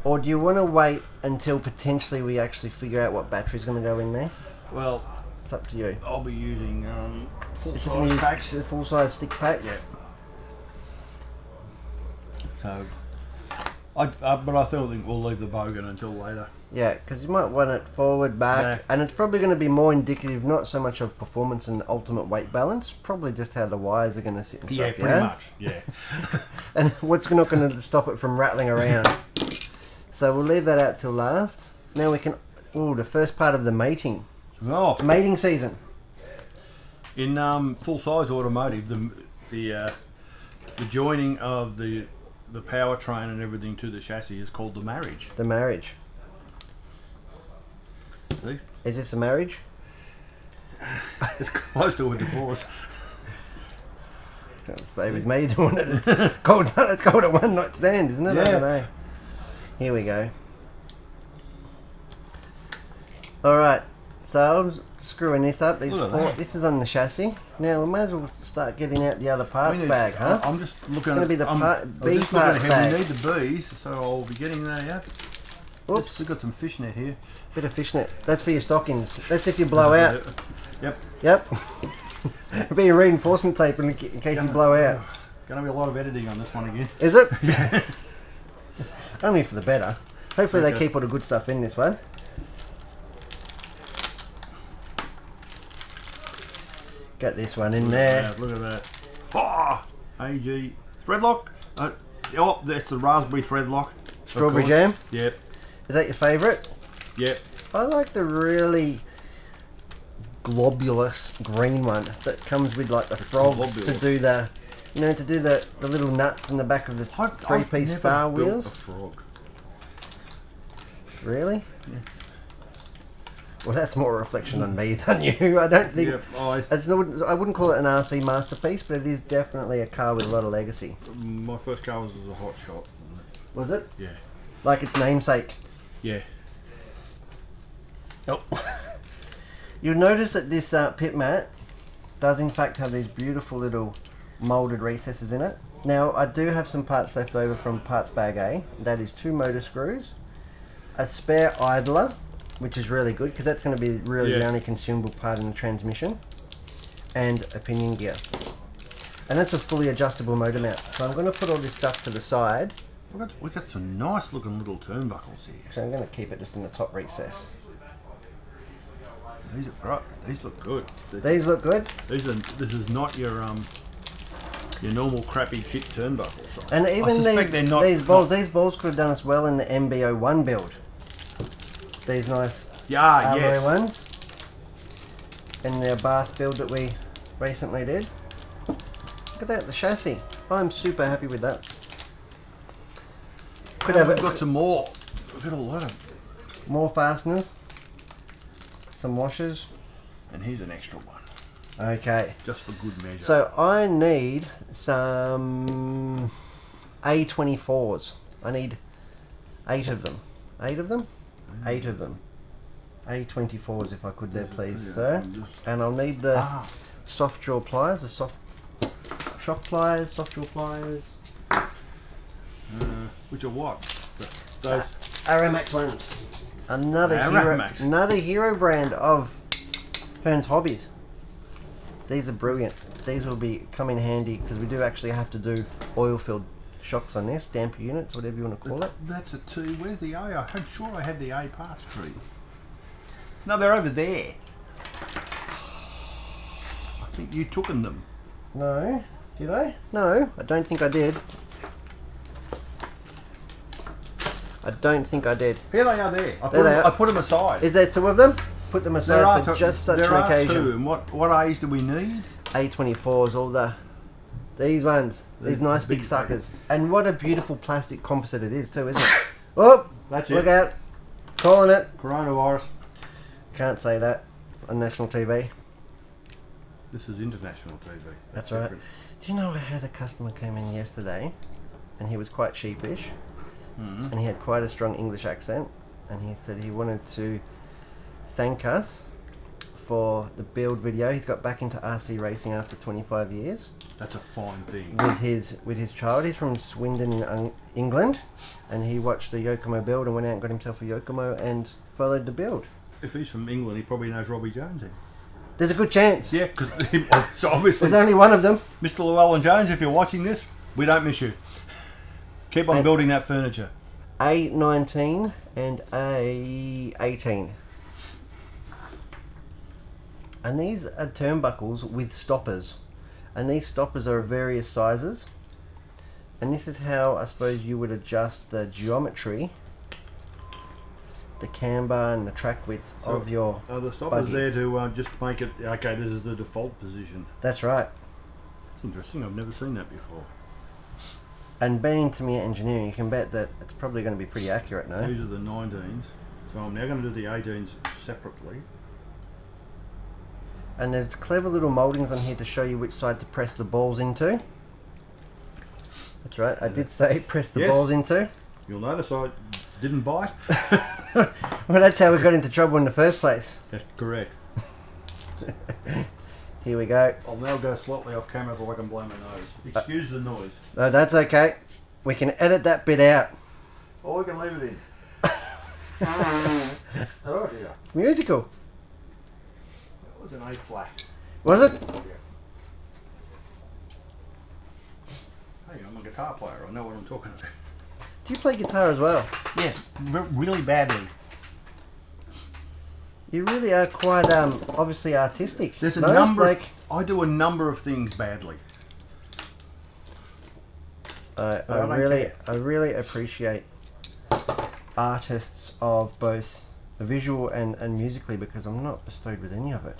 Or do you want to wait until potentially we actually figure out what battery's going to go in there? well, It's up to you. I'll be using It's full-size packs. a full-size stick pack. Yeah. So, but I still think we'll leave the bogan until later. Yeah, because you might want it forward, back, Yeah. and it's probably going to be more indicative, not so much of performance and ultimate weight balance, probably just how the wires are going to sit and Yeah, stuff. pretty much. Yeah. And what's not going to stop it from rattling around. So we'll leave that out till last. Now we can. Oh, the first part of the mating. Oh, It's mating season. in full-size automotive, the joining of the powertrain and everything to the chassis is called the marriage. The marriage. See? Is this a marriage? It's close to a divorce. Don't stay with me doing it. It's called a one night stand, isn't it? I Yeah. don't know. Here we go. Alright, so I'm screwing this up. These Look at four. that. This is on the chassis. Now we may as well start getting out the other parts bag, huh? I'm just looking Gonna at be the I'm B just looking parts ahead. bag. We need the B's, so I'll be getting that out. Oops, We've got some fishnet here. bit of fishnet. That's for your stockings. That's if you blow out. Yep. Yep. It'll be a reinforcement tape in case you blow out. Gonna be a lot of editing on this one again. Is it? Only for the better. Hopefully they Okay. keep all the good stuff in this one. Got this one in there. Yeah, look at that. Oh, AG threadlock. Oh, that's the raspberry threadlock. of Strawberry course. jam. Yep. Is that your favourite? Yep. I like the really globulous green one that comes with like the frogs to globulous. do the, the little nuts in the back of the I've three-piece never star built wheels. a frog. Really? Yeah. Well, that's more a reflection on me than you. I don't think. Yep. Oh, I wouldn't call it an RC masterpiece, but it is definitely a car with a lot of legacy. my first car was a hot shot. Was it? Yeah. Like its namesake. Yeah. Oh. You'll notice that this pit mat does in fact have these beautiful little moulded recesses in it. Now, I do have some parts left over from parts bag A. That is 2 motor screws, a spare idler, which is really good because that's going to be really the Yeah. only consumable part in the transmission, and a pinion gear. And that's a fully adjustable motor mount. So I'm going to put all this stuff to the side. We've got some nice looking little turnbuckles here. So I'm going to keep it just in the top recess. These are great. These look good. These look good. This is not your normal crappy kit turnbuckles. Right? And even I suspect they're not, these balls could have done us well in the MB01 build. These nice alloy yes. ones. In the Bath build that we recently did. Look at that, the chassis. I'm super happy with that. Could have We've got some more. We've got a lot of. more fasteners. Some washers. And here's an extra one, Okay. just for good measure. So I need some A24s. I need 8 of them. 8 of them? 8 of them. A24s if I could there please, sir. And I'll need the soft jaw pliers, the soft shock pliers, soft jaw pliers. Which are what? Those. Aramax ones. Another Aramax. another hero brand of Hearns Hobbies. These are brilliant. These will come in handy because we do actually have to do oil-filled shocks on this, damper units, whatever you want to call it. That's a 2. Where's the A? I'm sure I had the A parts tree. No, they're over there. I think you took them. No. Did I? No, I don't think I did. I don't think I did. Here they are there. There they are. I put them aside. Is there two of them? Put them aside for just such an occasion. Two. And what age do we need? A24s, all these ones. These nice big suckers. And what a beautiful plastic composite it is too, isn't it? Oh! That's Look it. out. Calling it. Coronavirus. Can't say that on national TV. This is international TV. That's right. different. Do you know I had a customer came in yesterday and he was quite sheepish Mm-hmm. and he had quite a strong English accent and he said he wanted to thank us for the build video. He's got back into RC racing after 25 years That's a fine thing. with his child. He's from Swindon in England and he watched the Yokomo build and went out and got himself a Yokomo and followed the build. If he's from England, he probably knows Robbie Jones then. There's a good chance. Yeah, because so obviously, There's only one of them. Mr. Llewellyn Jones, if you're watching this, we don't miss you. Keep on And- building that furniture. A19 and A18. And these are turnbuckles with stoppers. And these stoppers are of various sizes. And this is how I suppose you would adjust the geometry, the camber and the track width of your... Are the stoppers Buggy. there to just make it, okay, this is the default position. That's right. That's interesting, I've never seen that before. And being Tamiya engineering, you can bet that it's probably going to be pretty accurate, no? These are the 19s. So I'm now going to do the 18s separately. And there's clever little mouldings on here to show you which side to press the balls into. That's right, I did say press the Yes. balls into. You'll notice I didn't bite. Well, that's how we got into trouble in the first place. That's correct. Here we go. I'll now go slightly off camera so I can blow my nose. Excuse the noise. No, that's okay. We can edit that bit out. Or we can leave it in. Oh dear. It's musical. That was an A flat. Was it? Hey, I'm a guitar player. I know what I'm talking about. Do you play guitar as well? Yeah, really badly. You really are quite obviously artistic. There's a no? number. Like, I do a number of things badly. I don't really appreciate artists of both visual and musically because I'm not bestowed with any of it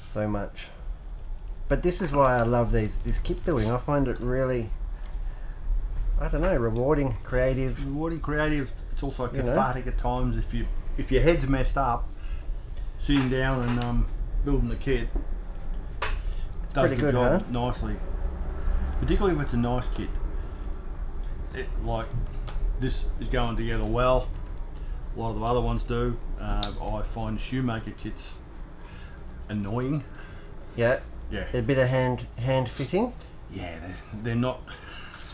so much. But this is why I love this kit building. I find it really, I don't know, rewarding, creative. Rewarding, creative. It's also You know? cathartic at times if your head's messed up. Sitting down and building the kit does pretty the good, job huh? nicely. Particularly if it's a nice kit. Like this is going together well. A lot of the other ones do. I find shoemaker kits annoying. Yeah, Yeah, a bit of hand fitting. yeah, they're not.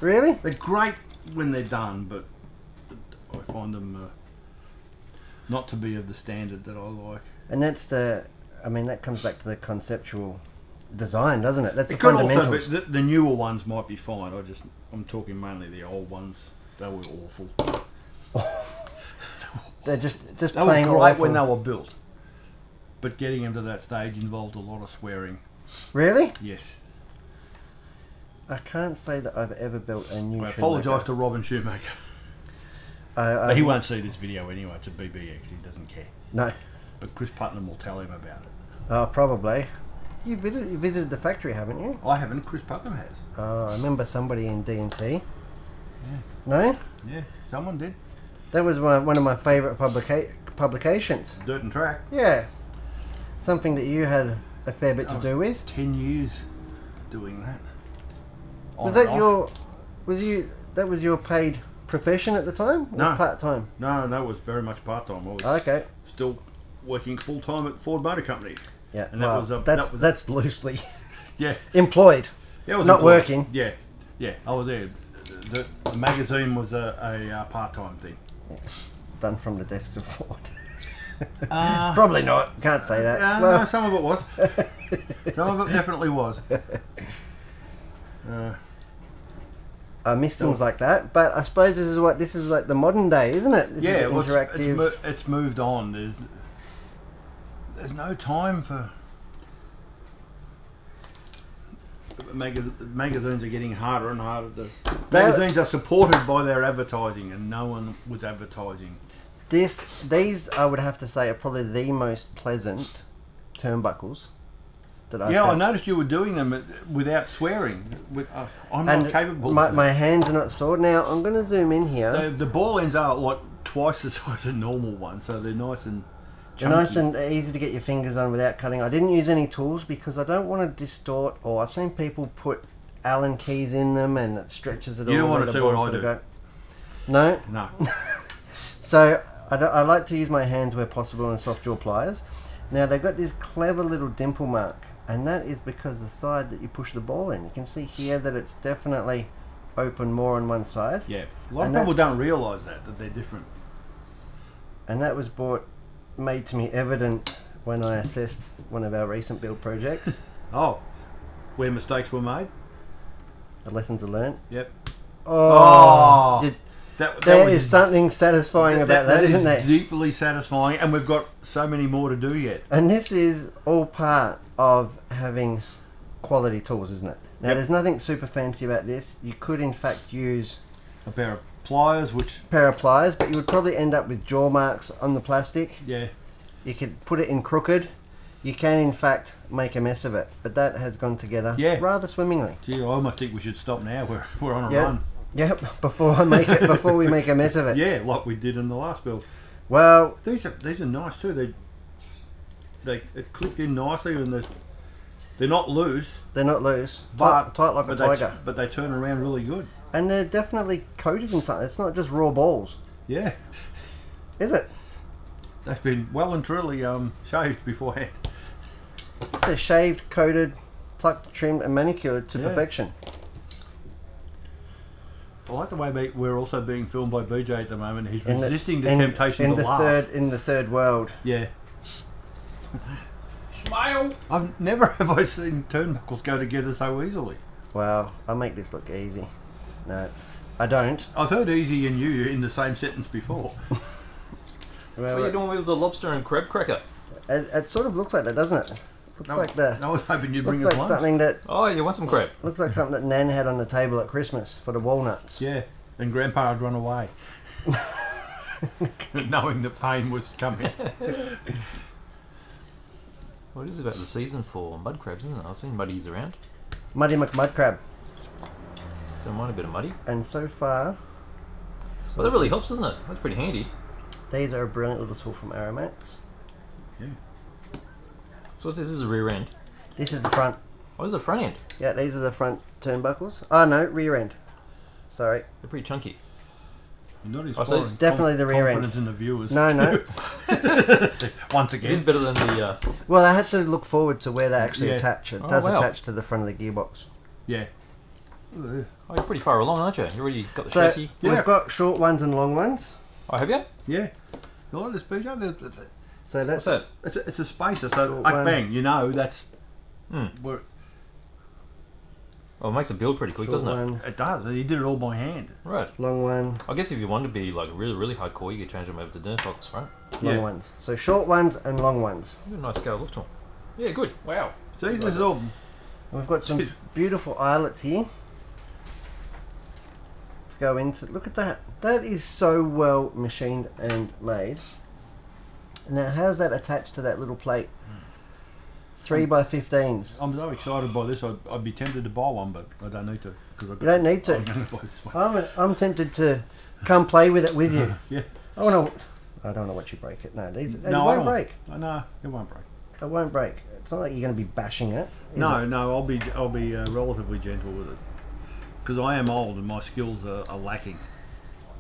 Really? They're great when they're done, but I find them not to be of the standard that I like. And that's that comes back to the conceptual design, doesn't it? That's the It could also fundamentals. be, the newer ones might be fine. I'm talking mainly the old ones. They were awful. They're just They were plain great awful. when they were built, but getting them to that stage involved a lot of swearing. Really? Yes. I can't say that I've ever built a new I shoemaker. apologise to Robin Shoemaker. I- But he won't see this video anyway. It's a BBX. He doesn't care. No. But Chris Putnam will tell him about it. Oh, probably. You visited the factory, haven't you? I haven't. Chris Putnam has. Oh, I remember somebody in D&T. Yeah. No? Yeah. Someone did. That was one of my favourite publications. Dirt and Track. Yeah. Something that you had a fair bit to Oh, do with. 10 years doing that. Was On and that off. that was your paid profession at the time? Or No. part-time? No, that was very much part-time. I was Okay. still working full-time at Ford Motor Company. Yeah. And that well, was that's loosely Yeah. employed. Yeah, I was Not employed. working. Yeah. Yeah, I was there. The magazine was a part-time thing. Done from the desk of Ford. Probably not. Can't say that. No, some of it was. Some of it definitely was. I miss things like that. But I suppose this is like the modern day, isn't it? This is the well, interactive. it's moved on. There's no time for magazines are getting harder and harder. Magazines are supported by their advertising, and no one was advertising. These I would have to say are probably the most pleasant turnbuckles that I've I noticed you were doing them without swearing. I'm not capable. My hands are not sore. Now I'm going to zoom in here. The ball ends are like twice the size of normal ones, so they're nice and chunky. They're nice and easy to get your fingers on without cutting. I didn't use any tools because I don't want to distort. Or I've seen people put Allen keys in them and it stretches it all. You don't want to see what I do. Go. No. No. So I like to use my hands where possible and soft jaw pliers. Now they've got this clever little dimple mark, and that is because the side that you push the ball in. You can see here that it's definitely open more on one side. Yeah, a lot of people don't realise that they're different. And that was made to me evident when I assessed one of our recent build projects. Oh, where mistakes were made? The lessons are learnt. Yep. Oh! There is something satisfying about that, isn't there? Deeply satisfying, and we've got so many more to do yet. And this is all part of having quality tools, isn't it? Now, there's nothing super fancy about this. You could, in fact, use a pair of pliers, but you would probably end up with jaw marks on the plastic. Yeah. You could put it in crooked. You can, in fact, make a mess of it, but that has gone together rather swimmingly. Gee, I almost think we should stop now. We're on a run. Yep, before we make a mess of it. Yeah, like we did in the last build. Well, these are nice too. It clicked in nicely, and they're not loose. They're not loose. But tight like a tiger. But they turn around really good. And they're definitely coated in something. It's not just raw balls. Yeah. Is it? They've been well and truly shaved beforehand. They're shaved, coated, plucked, trimmed, and manicured to perfection. I like the way we're also being filmed by BJ at the moment. He's resisting the temptation to laugh. In the third world. Yeah. Smile! Never have I seen turnbuckles go together so easily. Wow, I make this look easy. No, I don't. I've heard easy and you in the same sentence before. What are you doing with the lobster and crab cracker? It sort of looks like that, doesn't it? I was hoping you'd bring us lunch. Something that. Oh, you want some crab? Looks like something that Nan had on the table at Christmas for the walnuts. Yeah, and Grandpa had run away, knowing that pain was coming. What is about the season for mud crabs, isn't it? I've seen muddies around. Muddy McMudcrab. Don't mind a bit of muddy. And so far... Well, that really helps, doesn't it? That's pretty handy. These are a brilliant little tool from Aromax. Yeah. So this is a rear end? This is the front. Oh, this is the front end? Yeah, these are the front turnbuckles. Oh, no, rear end. Sorry. They're pretty chunky. You're not it's definitely the rear end. Confidence in the viewers. No. Once again. It is better than the... Well, I had to look forward to where they actually attach. It does attach to the front of the gearbox. Yeah. Oh, you're pretty far along, aren't you? You already got the chassis? Yeah. We've got short ones and long ones. Oh, have you? Yeah. You like this, BJ? So that's... What's that? It's a spacer, so bang, you know, that's... Where, well, it makes the build pretty quick, doesn't it? It does. He did it all by hand. Right. Long one. I guess if you want to be like really, really hardcore, you could change them over to turnbuckles, right? Long ones. So short ones and long ones. A nice scale look to them. Yeah, good. Wow. See, this is all... We've got some beautiful eyelets here to go into. Look at that. That is so well machined and made. Now, how does that attach to that little plate? 3x15s. I'm so excited by this. I'd be tempted to buy one, but I don't need to. You don't need to. I'm tempted to come play with it with you. Yeah. I don't know what you break it. No, it won't break. No, it won't break. It won't break. It's not like you're going to be bashing it. No, I'll be relatively gentle with it because I am old and my skills are lacking.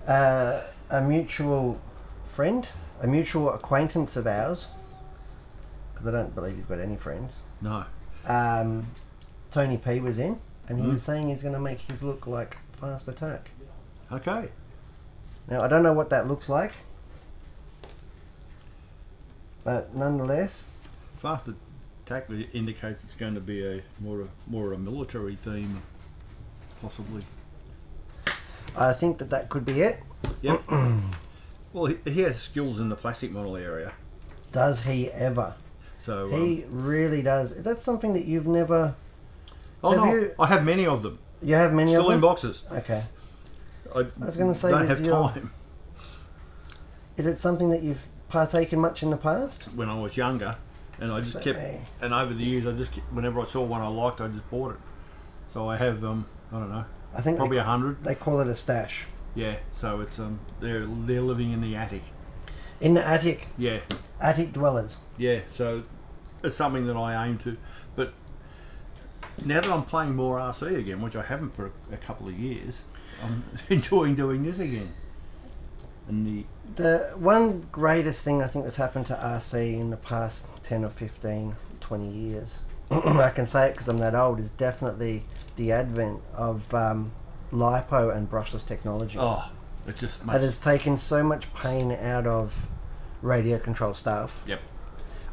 A mutual friend, a mutual acquaintance of ours, because I don't believe you've got any friends. No. Tony P was in, and he was saying he's going to make his look like Fast Attack. Okay. Now I don't know what that looks like, but nonetheless, Fast Attack indicates it's going to be a more a military theme, possibly. I think that could be it. Yep. Well, he has skills in the plastic model area. Does he ever? So He really does. That's something that you've never... Oh Have no, you- I have many of them. You have many Still of them? in boxes. Okay. I was gonna say, don't with have your- time. Is it something that you've partaken much in the past? When I was younger, and I just So kept, me. and over the years, I just kept, whenever I saw one I liked, I just bought it. So I have I don't know, I think probably 100. they call it a stash. Yeah. So it's they're living in the attic. In the attic. Yeah. Attic dwellers. Yeah. So it's something that I aim to, but now that I'm playing more RC again, which I haven't for a couple of years, I'm enjoying doing this again. And The one greatest thing I think that's happened to RC in the past 10 or 15, 20 years, I can say it because I'm that old, is definitely the advent of lipo and brushless technology. oh, it just It makes has taken so much pain out of radio control stuff. Yep.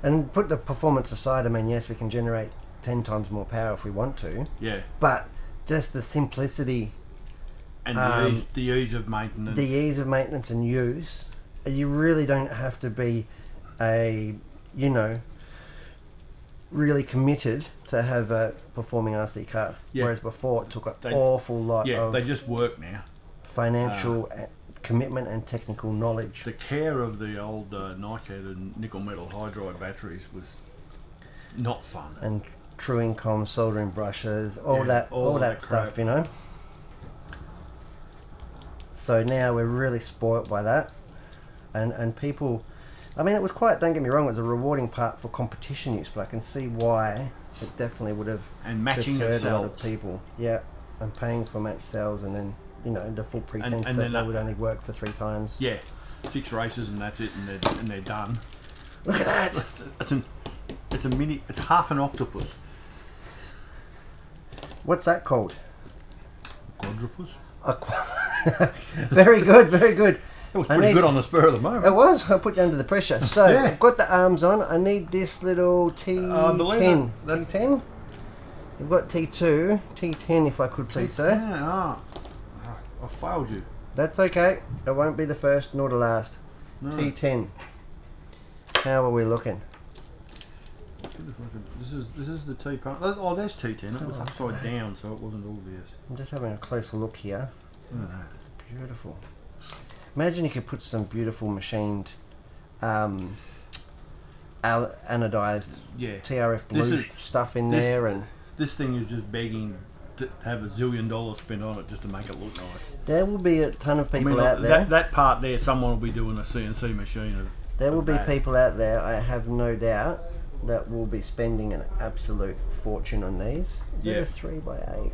And put the performance aside, I mean, yes, we can generate 10 times more power if we want to, Yeah. but just the simplicity, And the ease of maintenance. the ease of maintenance and use, you really don't have to be really committed to have a performing RC car. Yeah. Whereas before it took an They- awful lot Yeah, of they just work now. financial commitment and technical knowledge. The care of the old Nike and nickel metal hydride batteries was not fun. And truing comms, soldering brushes, all Yeah, that that stuff, crap. you know. So now we're really spoilt by that, and people. I mean, it was quite. Don't get me wrong; it was a rewarding part for competition use, but I can see why it definitely would have And matching the deterred a lot of cells. people. Yeah, and paying for match cells, and then the full pretense and that then they that- would only work for 3 times. Yeah, 6 races and that's it, and they're done. Look at that! It's half an octopus. What's that called? Quadrupus. Very good, very good. It was I pretty need- good on the spur of the moment. It was. I put you under the pressure. So Yeah. I've got the arms on. I need this little T10. believe it. That's- T10. We've got T2, T10, if I could please, sir. Yeah, I failed you. That's okay. It won't be the first nor the last. No. T10. How are we looking? This is the T part. Oh, there's T10. It was upside down, so it wasn't obvious. I'm just having a closer look here. Look at that. Beautiful. Imagine you could put some beautiful machined, anodized Yeah. TRF This blue is- stuff in this- there, and This thing is just begging to have $1 zillion spent on it just to make it look nice. there will be a ton of people out there. that part there, someone will be doing a CNC machine of. There will of be that. people out there, I have no doubt, that will be spending an absolute fortune on these. Is it Yeah. a 3x8?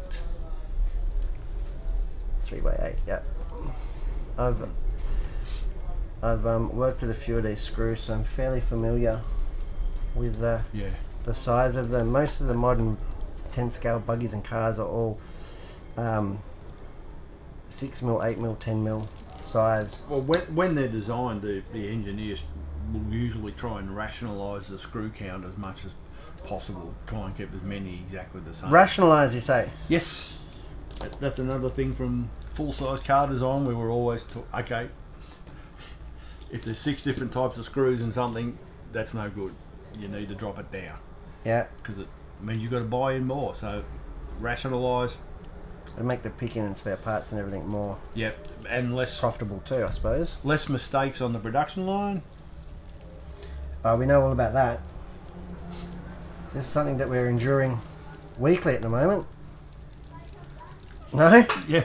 3x8, yeah. I've worked with a few of these screws, so I'm fairly familiar with the size of them. Most of the modern 10 scale buggies and cars are all 6mm, 8mm, 10mm size. Well, when they're designed, the engineers will usually try and rationalise the screw count as much as possible. Try and keep as many exactly the same. Rationalise, you say? Yes, that's another thing from full-size car design. We were always okay. If there's 6 different types of screws in something, that's no good. You need to drop it down Yeah. because it means you've got to buy in more. So rationalise. It'll make the picking and spare parts and everything more Yep, and less profitable too, I suppose. mistakes on the production line. We know all about that. This is something that we're enduring weekly at the moment. No? Yeah,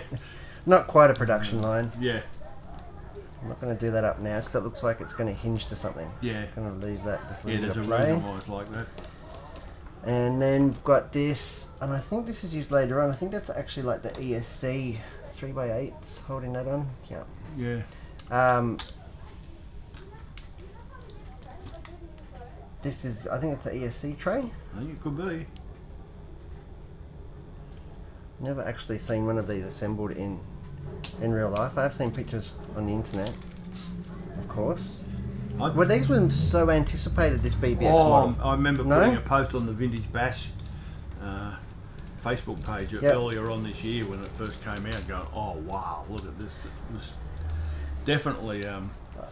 Not quite a production line. yeah, I'm not going to do that up now because it looks like it's going to hinge to something. yeah. I'm going to leave that, just Yeah, leave there's it a to play. reason why it's like that. And then we've got this, and I think this is used later on. I think that's actually like the ESC 3x8s holding that on. Yeah. Yeah. This is, I think it's an ESC tray. I think it could be. Never actually seen one of these assembled in real life. I have seen pictures on the internet, of course. Well, these were so anticipated, this BBX model. I remember No? putting a post on the Vintage Bash Facebook page Yep. earlier on this year when it first came out, going, "Oh wow, look at this!" It was definitely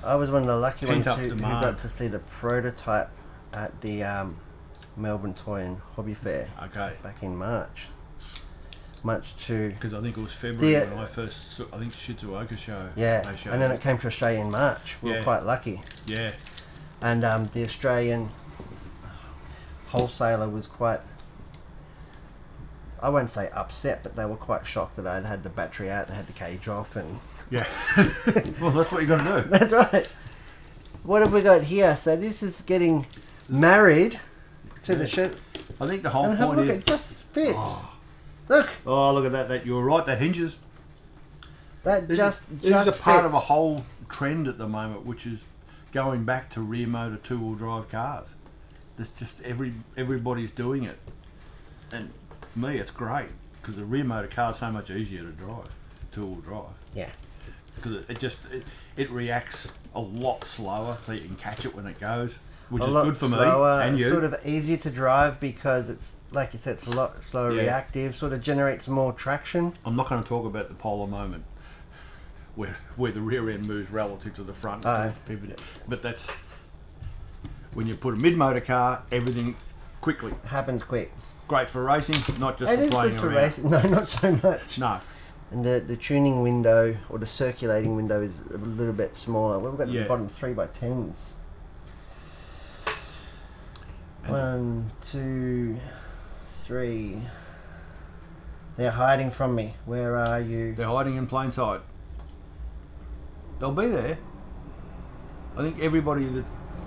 I was one of the lucky ones Pent-up who demand. got to see the prototype at the Melbourne Toy and Hobby Fair okay. back in March. Much to Because I think it was February The- when I first saw, I think Shizuoka show. yeah, they showed and then it. it came to Australia in March. We were Yeah. quite lucky, Yeah, and the Australian wholesaler was quite. I won't say upset, but they were quite shocked that I'd had the battery out and had the cage off, and yeah. Well, that's what you're gonna do. that's right. What have we got here? So this is getting married to the ship, I think the whole and have a point look, is. it just fits. Oh, Look, look at that! That you're right. That hinges. that This just is a part of a fits. whole trend at the moment, which is going back to rear motor two-wheel drive cars. There's just everybody's doing it, and for me, it's great because the rear motor car is so much easier to drive, two-wheel drive. Yeah. Because it reacts a lot slower, so you can catch it when it goes, which A is lot good for slower, me and you. sort of easier to drive because it's like you said, it's a lot slower Yeah. reactive. Sort of generates more traction. I'm not going to talk about the polar moment where the rear end moves relative to the front, Aye. but that's when you put a mid-motor car, everything quickly. Happens quick. Great for racing, not just It for is playing good for around. racing. No, not so much. No, And the tuning window or the circulating window is a little bit smaller. We've got Yeah. the bottom 3x10s. And- 1, 2, 3. They're hiding from me. Where are you? they're hiding in plain sight. They'll be there. I think everybody that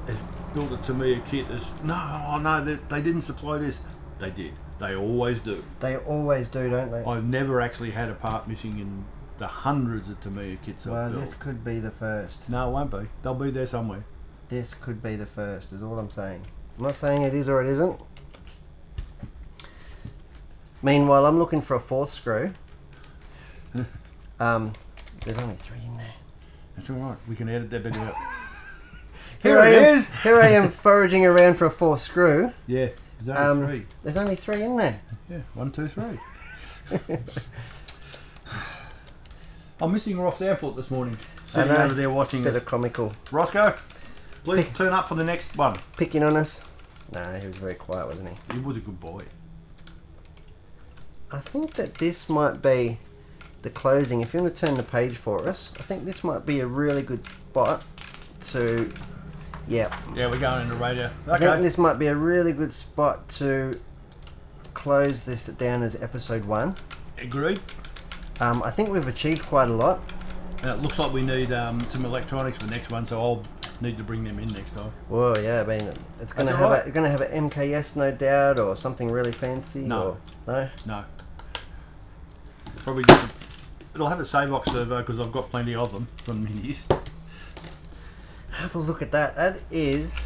has built a Tamiya kit is no, they didn't supply this. They did. They always do. They always do, don't they? I've never actually had a part missing in the hundreds of Tamiya kits Well, I've this built. could be the first. No, it won't be. They'll be there somewhere. This could be the first, is all I'm saying. I'm not saying it is or it isn't. Meanwhile, I'm looking for a fourth screw. There's only 3 in there. That's all right. We can edit that bit out. Here I am, Here I am foraging around for a fourth screw. Yeah, there's only 3. There's only 3 in there. Yeah, 1, 2, 3. I'm missing Ross Airfoot this morning, sitting know. over there watching Bit us. of comical. Roscoe, please turn up for the next one. Picking on us. No, he was very quiet, wasn't he? He was a good boy. I think that this might be the closing. If you want to turn the page for us, I think this might be a really good spot to... Yeah. Yeah, we're going into radio. I think Okay. this might be a really good spot to close this down as episode 1. Agreed. I think we've achieved quite a lot. And it looks like we need some electronics for the next one, so I'll need to bring them in next time. Whoa, yeah, I mean, it's going to That's have alright. it's going to have an MKS, no doubt, or something really fancy. No. Or, no. No. Probably just it'll have a Savox servo because I've got plenty of them from minis. Have a look at that. That is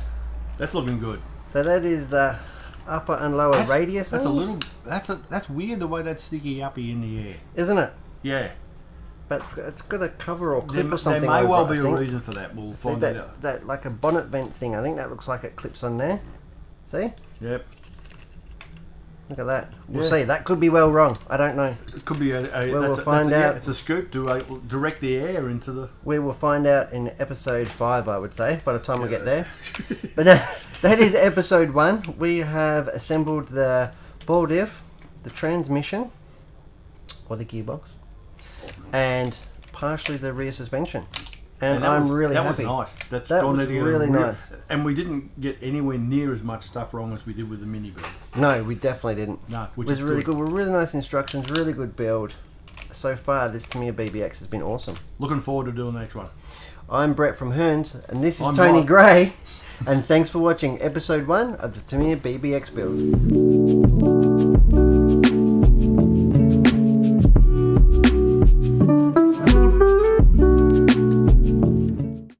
That's looking good. so. That is the upper and lower radius. That's a ends, little. That's weird the way that's sticky uppy in the air. isn't it? Yeah. But it's got a cover or clip There or something. may over well it, be I a think. reason for that. We'll find that out. That like a bonnet vent thing. I think that looks like it clips on there. See? Yep. Look at that. We'll Yeah. see. That could be well wrong. I don't know. It could be we'll find out. It's a scoop to direct the air into the. We will find out in episode 5, I would say, by the time we get Yeah. there. But that is episode 1. We have assembled the ball diff, the transmission, or the gearbox, and partially the rear suspension. And that I'm was, really that happy. was nice. That's That gone was together really nice. And we didn't get anywhere near as much stuff wrong as we did with the mini build. No, we definitely didn't. No, It which was is really good. With really nice instructions, really good build. So far, this Tamiya BBX has been awesome. Looking forward to doing the next one. I'm Brett from Hearns, and this is I'm Tony Mike. Gray. And thanks for watching episode 1 of the Tamiya BBX build.